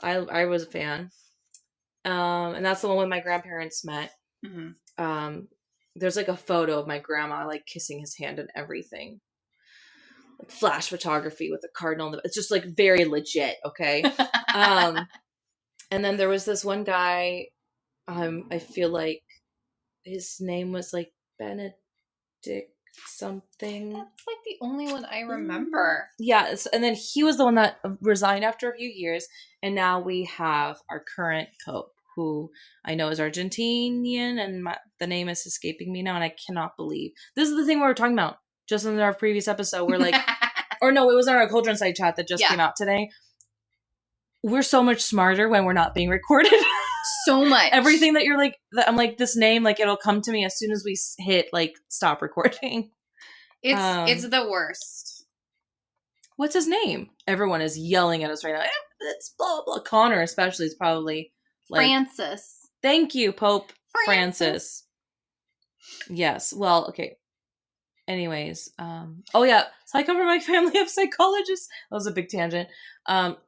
I was a fan. And that's the one when my grandparents met. There's like a photo of my grandma like kissing his hand and everything. Like flash photography with a cardinal. It's just like very legit. Okay. And then there was this one guy. I feel like his name was like Benedict something. That's like the only one I remember. Yeah, and then he was the one that resigned after a few years, and now we have our current Pope, who I know is Argentinian, and the name is escaping me now, and I cannot believe this is the thing we were talking about just in our previous episode. We're like, or no, it was on our Cauldron side chat that just came out today. We're so much smarter when we're not being recorded. So much. Everything that you're like, I'm like, this name, like it'll come to me as soon as we hit like stop recording. It's the worst. What's his name? Everyone is yelling at us right now. It's blah blah. Connor especially is probably like Francis. Thank you, Pope Francis. Yes. Well, okay. Anyways, oh yeah. So I come from my family of psychologists. That was a big tangent.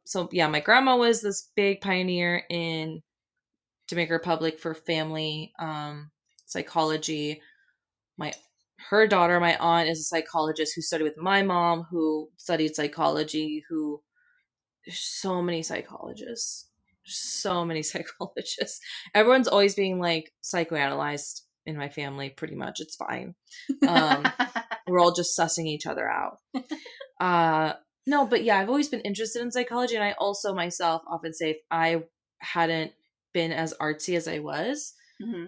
So yeah, my grandma was this big pioneer in Dominican Republic for family psychology. Her daughter, my aunt, is a psychologist who studied with my mom, who studied psychology, so many psychologists. Everyone's always being like psychoanalyzed in my family, pretty much. It's fine. We're all just sussing each other out. No, but yeah, I've always been interested in psychology, and I also myself often say if I hadn't been as artsy as I was,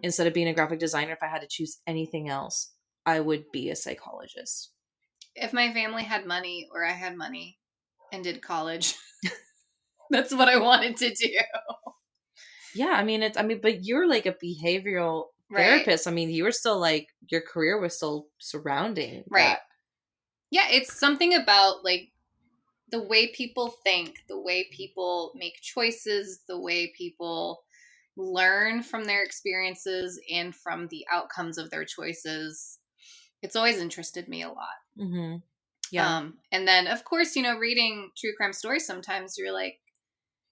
instead of being a graphic designer, if I had to choose anything else, I would be a psychologist. If my family had money or I had money and did college, that's what I wanted to do. Yeah, I mean, but you're like a behavioral Right. therapist. I mean, you were still like, your career was still surrounding Right. that. Yeah, it's something about like the way people think, the way people make choices, the way people learn from their experiences and from the outcomes of their choices. It's always interested me a lot. Mm-hmm. Yeah. And then, of course, reading true crime stories, sometimes you're like,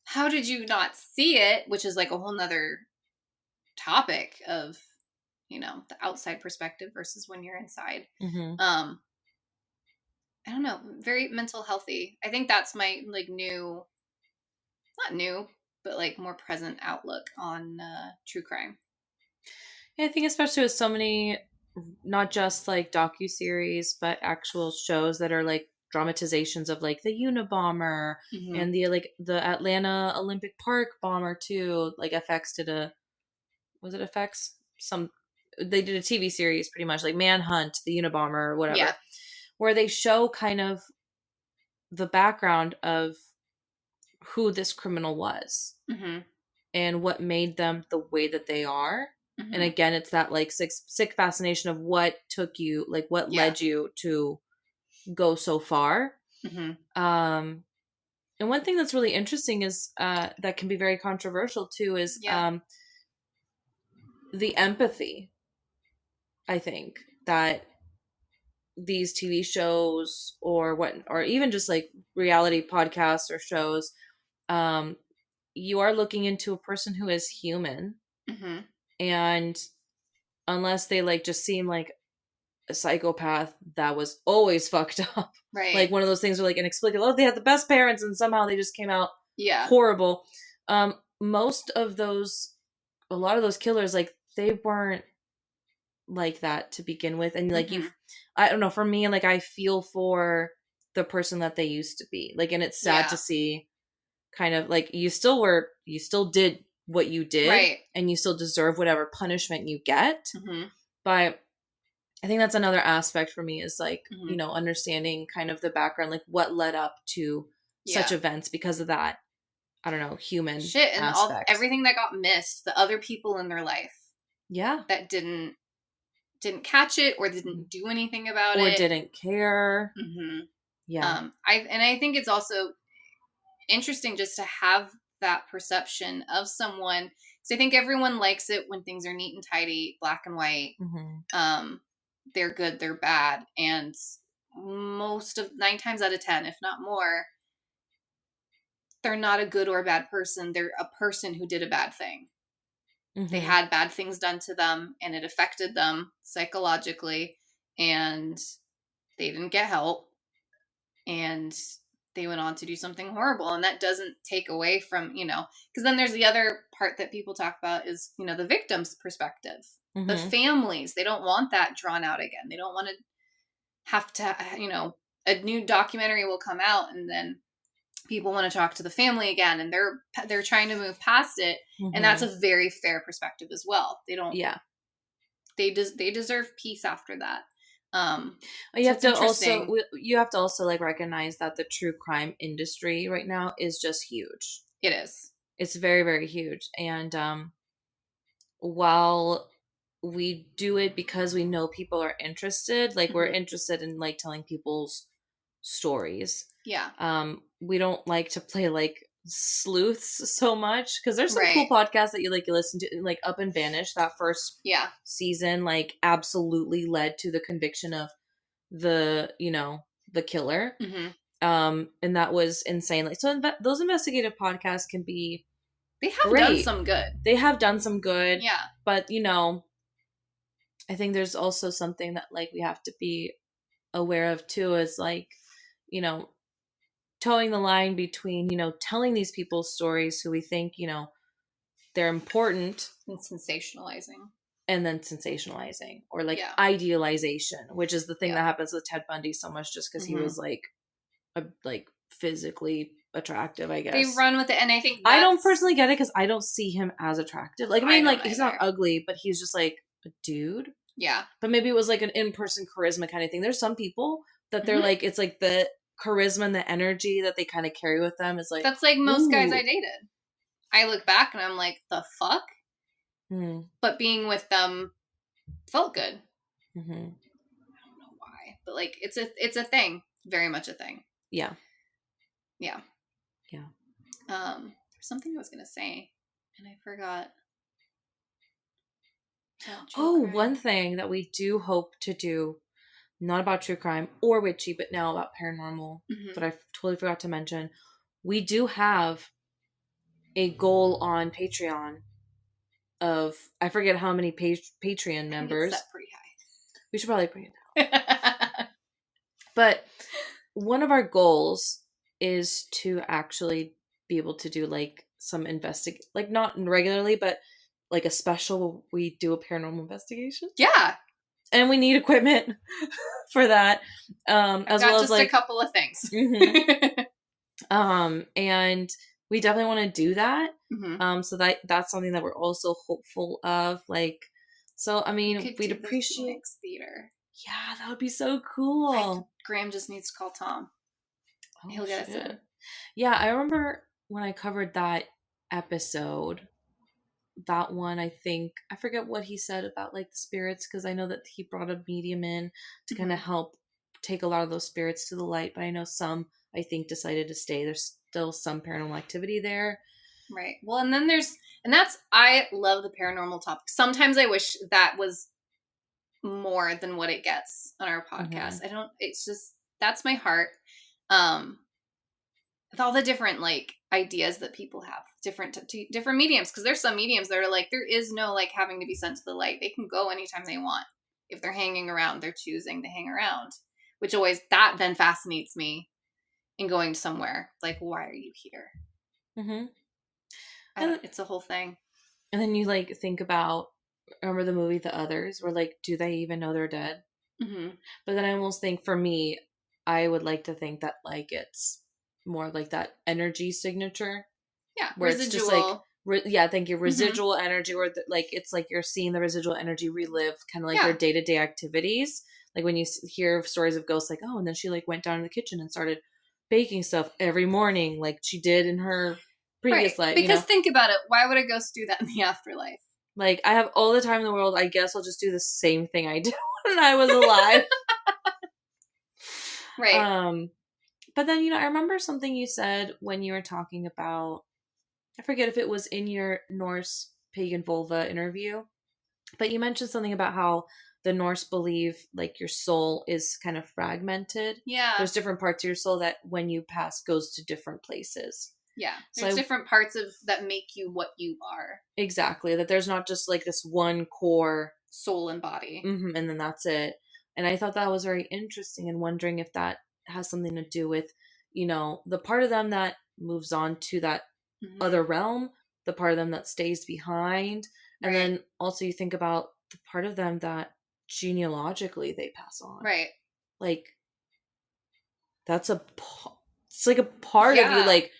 how did you not see it? Which is like a whole nother topic of, the outside perspective versus when you're inside. Mm-hmm. I don't know, very mental healthy. I think that's my like not new, but like more present outlook on true crime. Yeah, I think especially with so many, not just like docuseries, but actual shows that are like dramatizations of like the Unabomber and the Atlanta Olympic Park bomber too. Like FX was it FX? They did a TV series pretty much like Manhunt, the Unabomber, or whatever, where they show kind of the background of who this criminal was and what made them the way that they are. And again, it's that like sick fascination of what took you, like what led you to go so far. And one thing that's really interesting is that can be very controversial too is the empathy. I think that these TV shows or even just like reality podcasts or shows, you are looking into a person who is human, and unless they like just seem like a psychopath that was always fucked up, right? Like one of those things where like inexplicable. Oh, they had the best parents and somehow they just came out horrible. Most of those, a lot of those killers, like they weren't like that to begin with, and like I don't know. For me, like I feel for the person that they used to be, like, and it's sad to see. Kind of like you still did what you did, right? And you still deserve whatever punishment you get. But I think that's another aspect for me is like, understanding kind of the background, like what led up to such events because of that, I don't know, human shit and aspect. Everything that got missed, the other people in their life. Yeah. That didn't catch it or didn't do anything about it. Or it. didn't care. Yeah. I think it's also interesting just to have that perception of someone. So I think everyone likes it when things are neat and tidy, black and white. They're good, they're bad. And most of 9 times out of 10, if not more, they're not a good or a bad person. They're a person who did a bad thing. They had bad things done to them and it affected them psychologically and they didn't get help and they went on to do something horrible. And that doesn't take away from, because then there's the other part that people talk about is, the victim's perspective. The families, they don't want that drawn out again. They don't want to have to, a new documentary will come out and then people want to talk to the family again and they're trying to move past it. And that's a very fair perspective as well. They don't, they deserve peace after that. You have to also like recognize that the true crime industry right now is just huge. It is. It's very, very huge. And while we do it because we know people are interested, like we're interested in like telling people's stories. Yeah. We don't like to play like sleuths so much because there's some cool podcasts that you listen to, like Up and Vanish. That first season like absolutely led to the conviction of the killer. And that was insane. Like so those investigative podcasts can be done some good. They have done some good. Yeah. But I think there's also something that like we have to be aware of too, is like, towing the line between, telling these people's stories who we think, they're important, and sensationalizing. And then sensationalizing or like idealization, which is the thing that happens with Ted Bundy so much just because he was like physically attractive, I guess. They run with it, and I think I don't personally get it because I don't see him as attractive. Like, I mean, like, he's not ugly, but he's just like a dude. Yeah. But maybe it was like an in-person charisma kind of thing. There's some people that they're like, it's like the charisma and the energy that they kind of carry with them is like, that's like most guys ooh. I dated. I look back and I'm like, the fuck? But being with them felt good. I don't know why, but like it's a thing, very much a thing. Yeah. There's something I was gonna say and I forgot. One thing that we do hope to do, not about true crime or witchy, but now about paranormal, but I totally forgot to mention, we do have a goal on Patreon of, I forget how many Patreon members. It's set pretty high. We should probably bring it down. But one of our goals is to actually be able to do like some like not regularly, but like a special, we do a paranormal investigation. Yeah. And we need equipment for that. As well as like a couple of things. And we definitely want to do that. So that's something that we're also hopeful of. Like, so I mean, we'd appreciate theater. Yeah, that would be so cool. Graham just needs to call Tom. He'll get us in. Yeah, I remember when I covered that episode. That one, I think, I forget what he said about like the spirits, because I know that he brought a medium in to kind of help take a lot of those spirits to the light, but I know some, I think, decided to stay. There's still some paranormal activity there. Right. Well, and then I love the paranormal topic. Sometimes I wish that was more than what it gets on our podcast. It's just, that's my heart. With all the different like ideas that people have, different mediums, because there's some mediums that are like, there is no like having to be sent to the light. They can go anytime they want. If they're hanging around, they're choosing to hang around, which always, that then fascinates me in going somewhere. Like, why are you here? It's a whole thing. And then you like think about, remember the movie The Others, where like, do they even know they're dead? But then I almost think, for me, I would like to think that like it's more like that energy signature. Yeah, where residual. It's just like, thank you, residual energy, where like it's like you're seeing the residual energy relive kind of like their day-to-day activities. Like when you hear stories of ghosts, like, oh, and then she like went down in the kitchen and started baking stuff every morning, like she did in her previous life. Because think about it, why would a ghost do that in the afterlife? Like, I have all the time in the world. I guess I'll just do the same thing I did when I was alive. Right. But then, I remember something you said when you were talking about, I forget if it was in your Norse pagan vulva interview, but you mentioned something about how the Norse believe like your soul is kind of fragmented. Yeah. There's different parts of your soul that when you pass goes to different places. Yeah. There's different parts that make you what you are. Exactly. That there's not just like this one core soul and body. And then that's it. And I thought that was very interesting, and wondering if that has something to do with, the part of them that moves on to that other realm, the part of them that stays behind. And then also you think about the part of them that genealogically they pass on. Right. Like, it's like a part of you, like,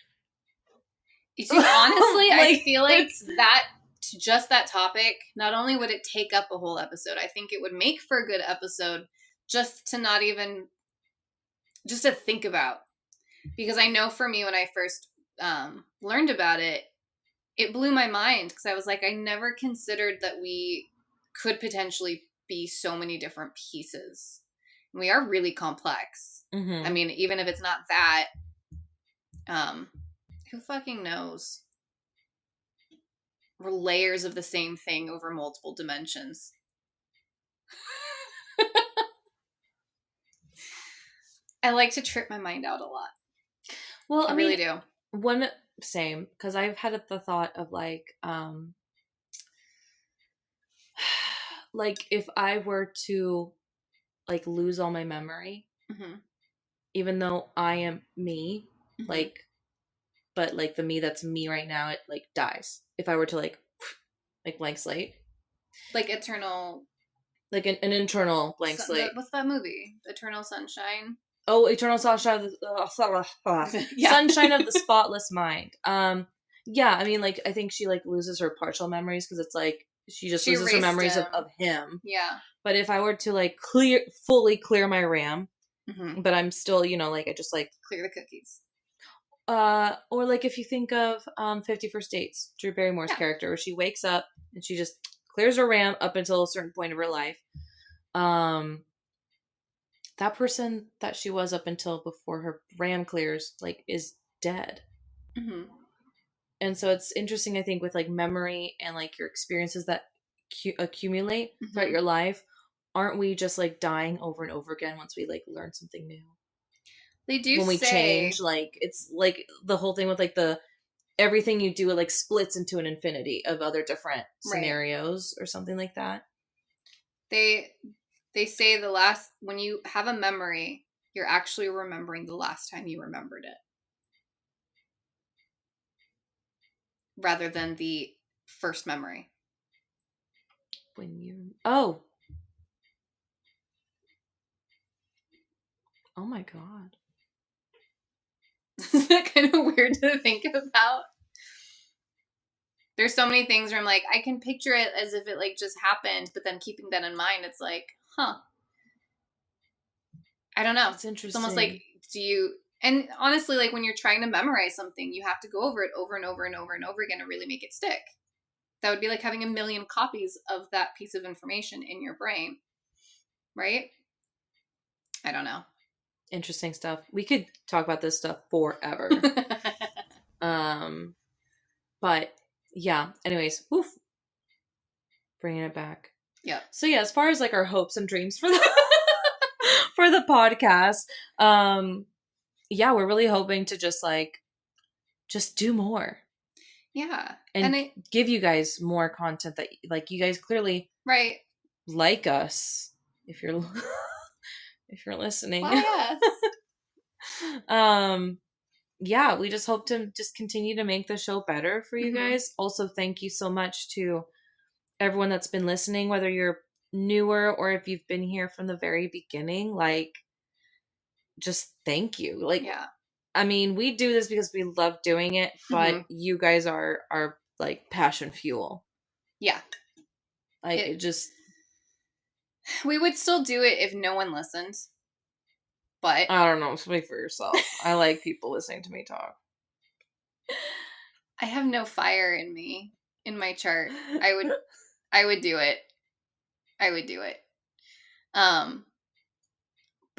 honestly, like, I feel like just that topic, not only would it take up a whole episode, I think it would make for a good episode just to think about. Because I know for me, when I first learned about it, it blew my mind, because I was like, I never considered that we could potentially be so many different pieces. We are really complex. I mean, even if it's not that, who fucking knows? We're layers of the same thing over multiple dimensions. I like to trip my mind out a lot. Well, I really do. Same, because I've had the thought of like if I were to like lose all my memory, even though I am me, but like the me that's me right now, it like dies. If I were to like blank slate, like eternal, like an internal blank slate. What's that movie? Eternal Sunshine. Oh, Eternal Sunshine of the Sunshine of the Spotless Mind. Yeah, I mean, like, I think she like loses her partial memories, because it's like she just She loses her erased memories him. of him. Yeah. But if I were to like fully clear my RAM, Mm-hmm. but I'm still, you know, like I just like Clear the cookies. or like if you think of 50 First Dates, Drew Barrymore's Yeah. character, where she wakes up and she just clears her RAM up until a certain point of her life. That person that she was up until before her RAM clears, like, is dead. Mm-hmm. And so it's interesting, I think, with like memory and like your experiences that accumulate throughout Mm-hmm. your life. Aren't we just like dying over and over again once we like learn something new? They do When we say, change, like it's like the whole thing with like the everything you do, it like splits into an infinity of other different scenarios or something like that. They say when you have a memory, you're actually remembering the last time you remembered it, rather than the first memory. Oh my God. Isn't that kind of weird to think about? There's so many things where I'm like, I can picture it as if it like just happened, but then keeping that in mind, it's like, huh. I don't know. It's interesting. It's almost like, and honestly, like when you're trying to memorize something, you have to go over it over and over and over and over again to really make it stick. That would be like having 1 million copies of that piece of information in your brain. Right? I don't know. Interesting stuff. We could talk about this stuff forever. But yeah, anyways, woof. Bringing it back. Yeah. So yeah, as far as like our hopes and dreams for the for the podcast, yeah, we're really hoping to just do more. Yeah. And give you guys more content that like you guys clearly like us if you're listening. Well, yes. Yeah, we just hope to just continue to make the show better for you guys. Also, thank you so much to everyone that's been listening, whether you're newer or if you've been here from the very beginning. Like, just thank you. Like, yeah. I mean, we do this because we love doing it, but you guys are like passion fuel. Yeah. Like, we would still do it if no one listened. But I don't know. Speak for yourself. I like people listening to me talk. I have no fire in me, in my chart. I would do it. I would do it. But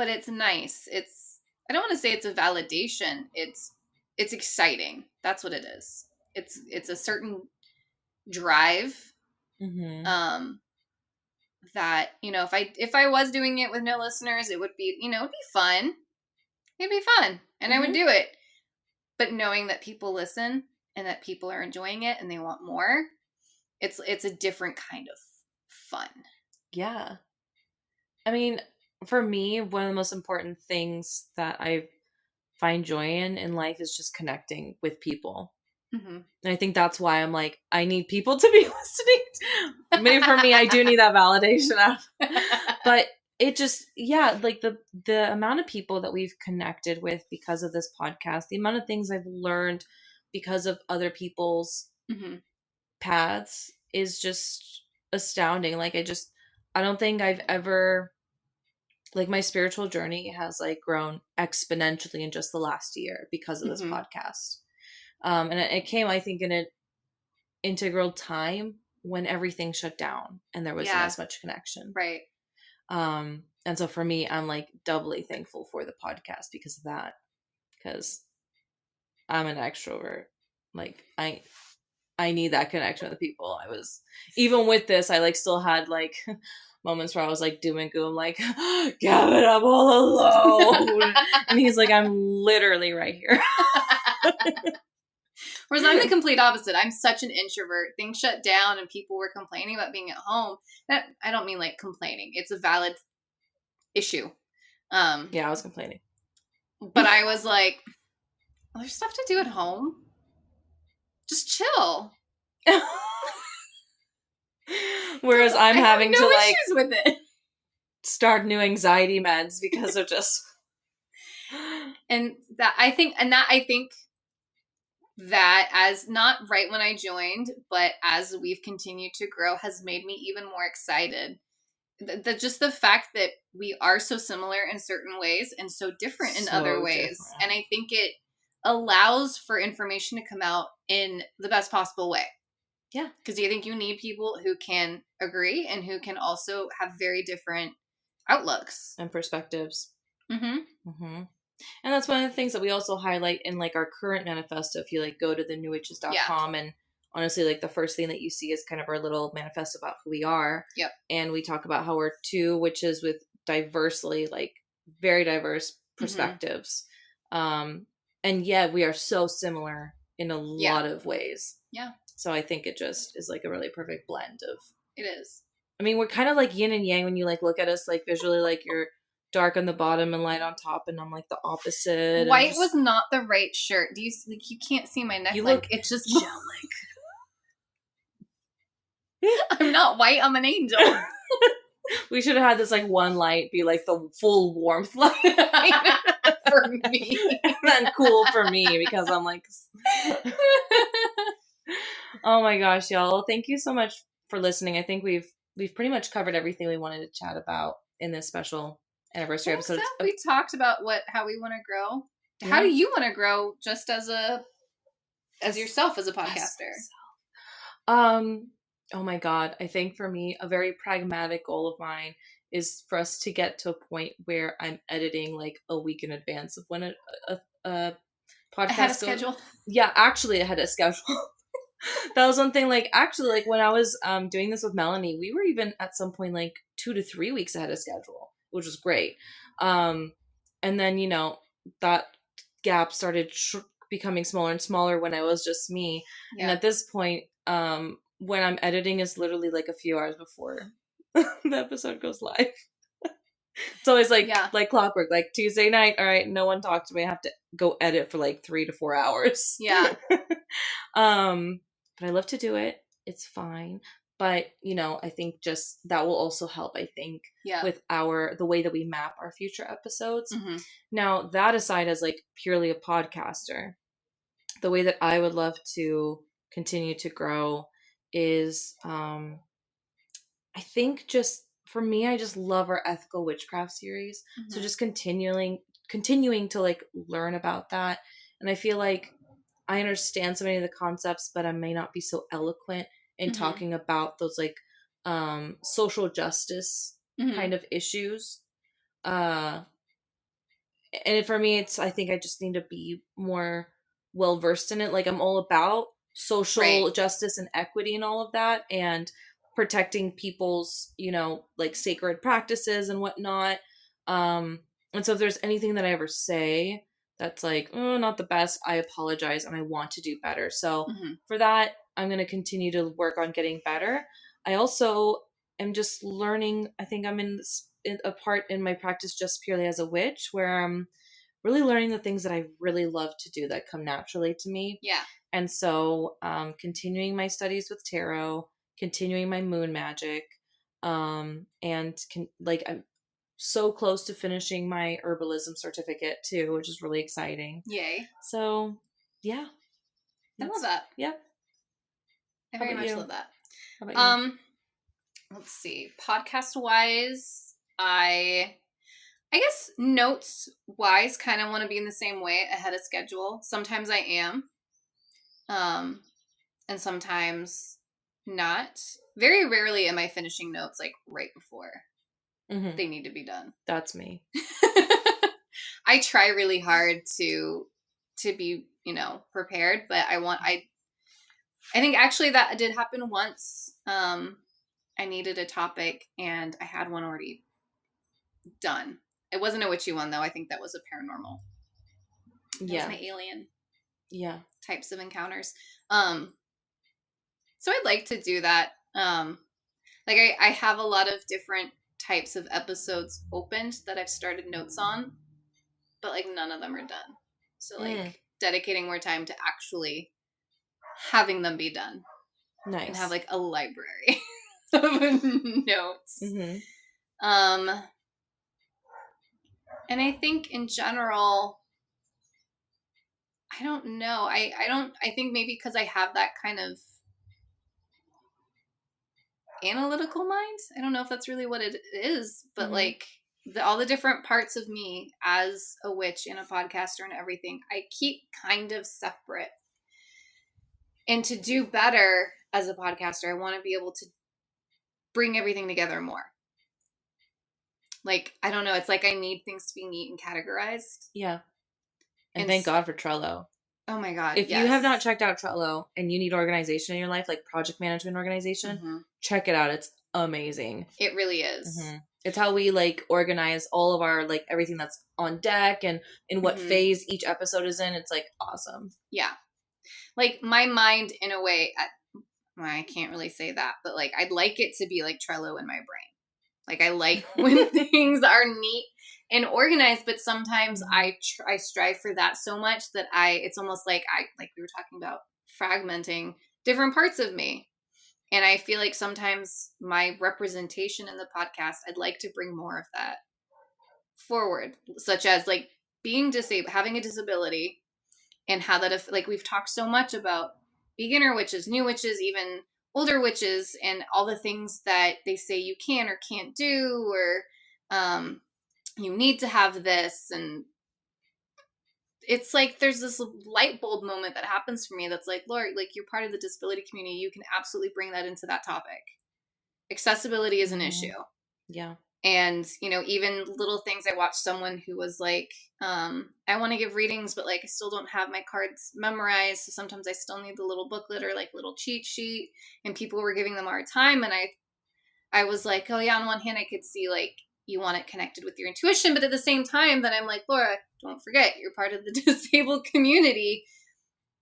it's nice. I don't want to say it's a validation. It's exciting. That's what it is. It's a certain drive. That, if I was doing it with no listeners, it would be, it'd be fun. It'd be fun. And I would do it. But knowing that people listen and that people are enjoying it and they want more, it's a different kind of fun. Yeah. I mean, for me, one of the most important things that I find joy in life is just connecting with people. And I think that's why I'm like, I need people to be listening. Maybe for me, I do need that validation. But it just, yeah, like the amount of people that we've connected with because of this podcast, the amount of things I've learned because of other people's paths is just astounding. Like, I don't think I've ever, like, my spiritual journey has like grown exponentially in just the last year because of this podcast. And it came, I think, in an integral time when everything shut down and there wasn't as much connection. Right. And so for me, I'm like doubly thankful for the podcast because of that. Because I'm an extrovert. Like, I need that connection with people. Even with this, I like still had like moments where I was like doom and gloom, like, Gavin, I'm all alone. And he's like, I'm literally right here. Whereas I'm the complete opposite. I'm such an introvert. Things shut down and people were complaining about being at home. That, I don't mean like complaining. It's a valid issue. Yeah, I was complaining. But I was like, well, there's stuff to do at home. Just chill. Whereas I'm having to like issues with it. Start new anxiety meds because of just and that I think that, as not right when I joined, but as we've continued to grow, has made me even more excited. Just the fact that we are so similar in certain ways and so different in other So ways. different. And I think it allows for information to come out in the best possible way. Yeah. Because I think you need people who can agree and who can also have very different outlooks. And perspectives. Mm-hmm. Mm-hmm. And that's one of the things that we also highlight in like our current manifesto. If you like go to the newwitches.com and honestly, like the first thing that you see is kind of our little manifesto about who we are. Yep. And we talk about how we're two witches with diversely, like very diverse perspectives. And yet we are so similar in a lot of ways. Yeah. So I think it just is like a really perfect blend of. It is. I mean, we're kind of like yin and yang when you like look at us like visually, like you're dark on the bottom and light on top, and I'm like the opposite. White was not the right shirt. Do you like? You can't see my neckline. You look it's just angelic. I'm not white. I'm an angel. We should have had this like one light be like the full warmth light for me, and then cool for me because I'm like. Oh my gosh, y'all! Thank you so much for listening. I think we've pretty much covered everything we wanted to chat about in this special anniversary episode. We talked about how we want to grow. Yeah. How do you want to grow, just as yourself as a podcaster? Oh my God. I think for me, a very pragmatic goal of mine is for us to get to a point where I'm editing like a week in advance of when a podcast ahead of schedule. Yeah, actually ahead of schedule. That was one thing, like, actually, like, when I was doing this with Melanie, we were even at some point, like, 2 to 3 weeks ahead of schedule, which was great. And then, you know, that gap started becoming smaller and smaller when I was just me. Yeah. And at this point, when I'm editing is literally, like, a few hours before the episode goes live. It's always, like, like clockwork, like, Tuesday night, all right, no one talked to me. I have to go edit for, like, 3 to 4 hours. Yeah. But I love to do it. It's fine. But, you know, I think just that will also help, I think, with the way that we map our future episodes. Mm-hmm. Now, that aside, as like purely a podcaster, the way that I would love to continue to grow is, I think just for me, I just love our ethical witchcraft series. Mm-hmm. So just continuing to like learn about that. And I feel like I understand so many of the concepts, but I may not be so eloquent in mm-hmm. talking about those like social justice mm-hmm. kind of issues. And for me, I think I just need to be more well versed in it. Like I'm all about social justice and equity and all of that, and protecting people's, you know, like sacred practices and whatnot. And so if there's anything that I ever say that's like, oh, not the best, I apologize and I want to do better. So mm-hmm. for that, I'm going to continue to work on getting better. I also am just learning. I think I'm in a part in my practice just purely as a witch where I'm really learning the things that I really love to do that come naturally to me. Yeah. And so continuing my studies with tarot, continuing my moon magic, and I'm so close to finishing my herbalism certificate too, which is really exciting. Yay. So, yeah. I love that. Yeah. I very much love that. How about you? Let's see. Podcast wise, I guess notes wise kind of want to be in the same way, ahead of schedule. Sometimes I am. And sometimes not. Very rarely am I finishing notes like right before. Mm-hmm. They need to be done. That's me. I try really hard to be, you know, prepared, but I think actually that did happen once. I needed a topic and I had one already done. It wasn't a witchy one though. I think that was a paranormal. That was my alien. Yeah. Types of encounters. So I'd like to do that. Like I have a lot of different types of episodes opened that I've started notes on, but like none of them are done. So like dedicating more time to actually having them be done. Nice. And have like a library of notes. Mm-hmm. And I think in general, I don't know. I think maybe because I have that kind of analytical mind. I don't know if that's really what it is, but Mhm. like all the different parts of me as a witch and a podcaster and everything, I keep kind of separate. And to do better as a podcaster, I want to be able to bring everything together more. Like, I don't know, it's like I need things to be neat and categorized. Yeah. And And thank God for Trello. oh my God. If you have not checked out Trello and you need organization in your life, like project management organization, check it out. It's amazing. It really is. It's how we like organize all of our like everything that's on deck and in what phase each episode is in. It's like awesome. Yeah. Like my mind in a way, well, I can't really say that, but like I'd like it to be like Trello in my brain. Like I like when things are neat and organized, but sometimes I strive for that so much that it's almost like like we were talking about fragmenting different parts of me. And I feel like sometimes my representation in the podcast, I'd like to bring more of that forward, such as like being disabled, having a disability, and how that, like we've talked so much about beginner witches, new witches, even older witches, and all the things that they say you can or can't do, or you need to have this. And it's like there's this light bulb moment that happens for me that's like, Laura, like you're part of the disability community. You can absolutely bring that into that topic. Accessibility is an issue. Yeah. And, you know, even little things, I watched someone who was like, I want to give readings, but like I still don't have my cards memorized. So sometimes I still need the little booklet or like little cheat sheet, and people were giving them a hard time. And I was like, oh yeah, on one hand I could see like you want it connected with your intuition, but at the same time then I'm like, Laura, don't forget, you're part of the disabled community.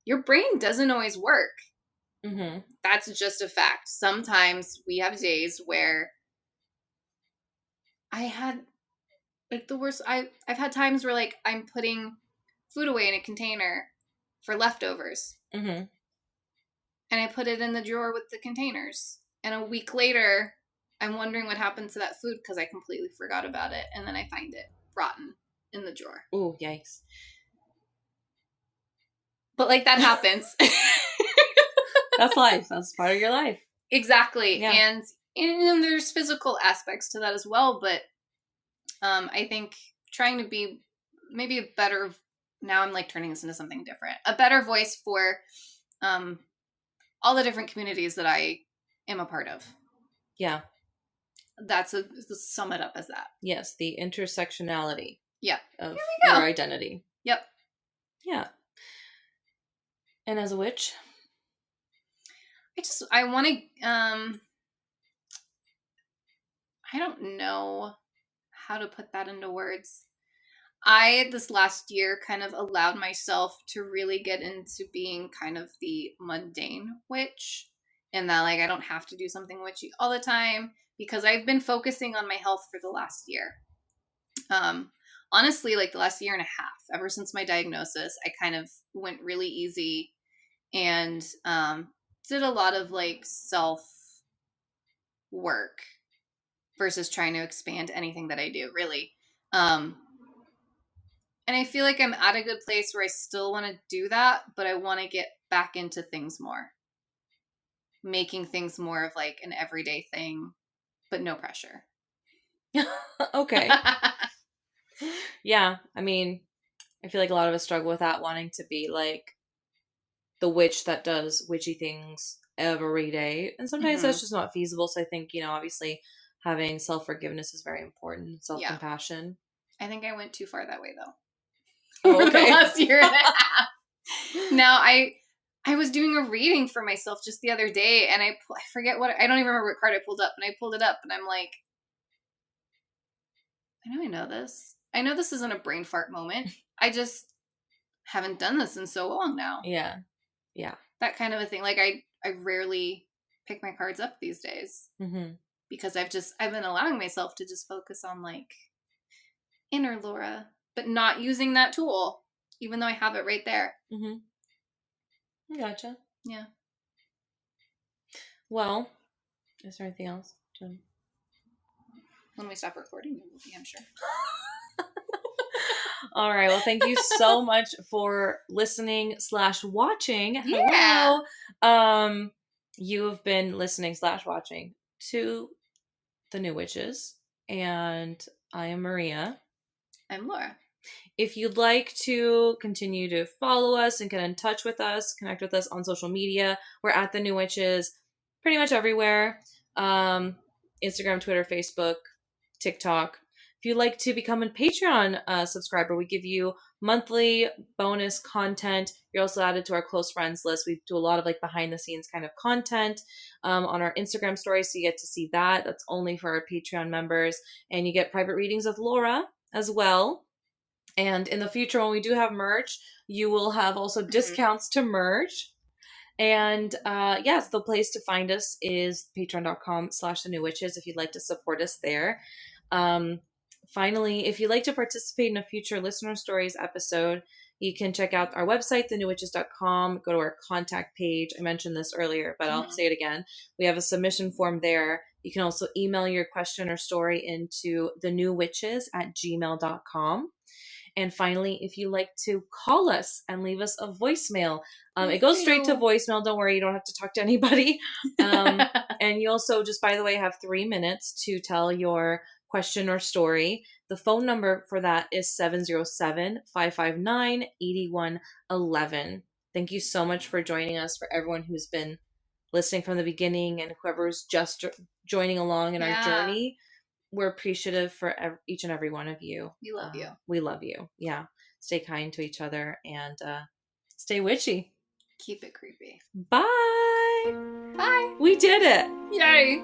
Your brain doesn't always work. That's just a fact. Sometimes we have days where I had like the worst. I've had times where like I'm putting food away in a container for leftovers, and I put it in the drawer with the containers, and a week later I'm wondering what happened to that food because I completely forgot about it, and then I find it rotten in the drawer. Oh, yikes. But like that happens. That's life. That's part of your life. Exactly. Yeah. And there's physical aspects to that as well, but I think trying to be maybe a better, now I'm like turning this into something different, a better voice for all the different communities that I am a part of. Yeah. That's sum it up as that. Yes, the intersectionality. Yeah. Of your identity. Yep. Yeah. And as a witch? I want to, I don't know how to put that into words. This last year kind of allowed myself to really get into being kind of the mundane witch, and that like I don't have to do something witchy all the time because I've been focusing on my health for the last year. Honestly, like the last year and a half, ever since my diagnosis, I kind of went really easy and did a lot of like self work versus trying to expand anything that I do, really. And I feel like I'm at a good place where I still want to do that, but I want to get back into things more. Making things more of like an everyday thing, but no pressure. Okay. Yeah. I mean, I feel like a lot of us struggle with that, wanting to be like the witch that does witchy things every day. And sometimes that's just not feasible. So I think, you know, obviously having self-forgiveness is very important. Self-compassion. Yeah. I think I went too far that way though. Oh, okay. The last year and a half. Now I was doing a reading for myself just the other day, and I forget what, I don't even remember what card I pulled up, and I pulled it up and I'm like, I know this. I know this isn't a brain fart moment. I just haven't done this in so long now. Yeah. Yeah. That kind of a thing. Like I rarely pick my cards up these days because I've been allowing myself to just focus on like inner Laura, but not using that tool, even though I have it right there. Gotcha. Yeah. Well, is there anything else, Jen? When we stop recording, we will be, I'm sure. All right. Well, thank you so much for listening/watching. Yeah. Hello. You have been listening/watching to The New Witches, and I am Maria. I'm Laura. If you'd like to continue to follow us and get in touch with us, connect with us on social media, we're at The New Witches pretty much everywhere. Instagram, Twitter, Facebook, TikTok. If you'd like to become a Patreon subscriber, we give you monthly bonus content. You're also added to our close friends list. We do a lot of like behind the scenes kind of content on our Instagram stories, so you get to see that. That's only for our Patreon members. And you get private readings with Laura as well. And in the future, when we do have merch, you will have also discounts to merch. And yes, the place to find us is patreon.com/thenewwitches if you'd like to support us there. Finally, if you'd like to participate in a future Listener Stories episode, you can check out our website, thenewwitches.com, go to our contact page. I mentioned this earlier, but I'll say it again. We have a submission form there. You can also email your question or story into thenewwitches@gmail.com. And finally, if you like to call us and leave us a voicemail, it goes straight to voicemail. Don't worry, you don't have to talk to anybody. And you also, just by the way, have 3 minutes to tell your question or story. The phone number for that is 707-559-8111. Thank you so much for joining us, for everyone who's been listening from the beginning and whoever's just joining along in our journey. We're appreciative for each and every one of you. We love you. We love you. Yeah. Stay kind to each other and stay witchy. Keep it creepy. Bye. Bye. We did it. Yay.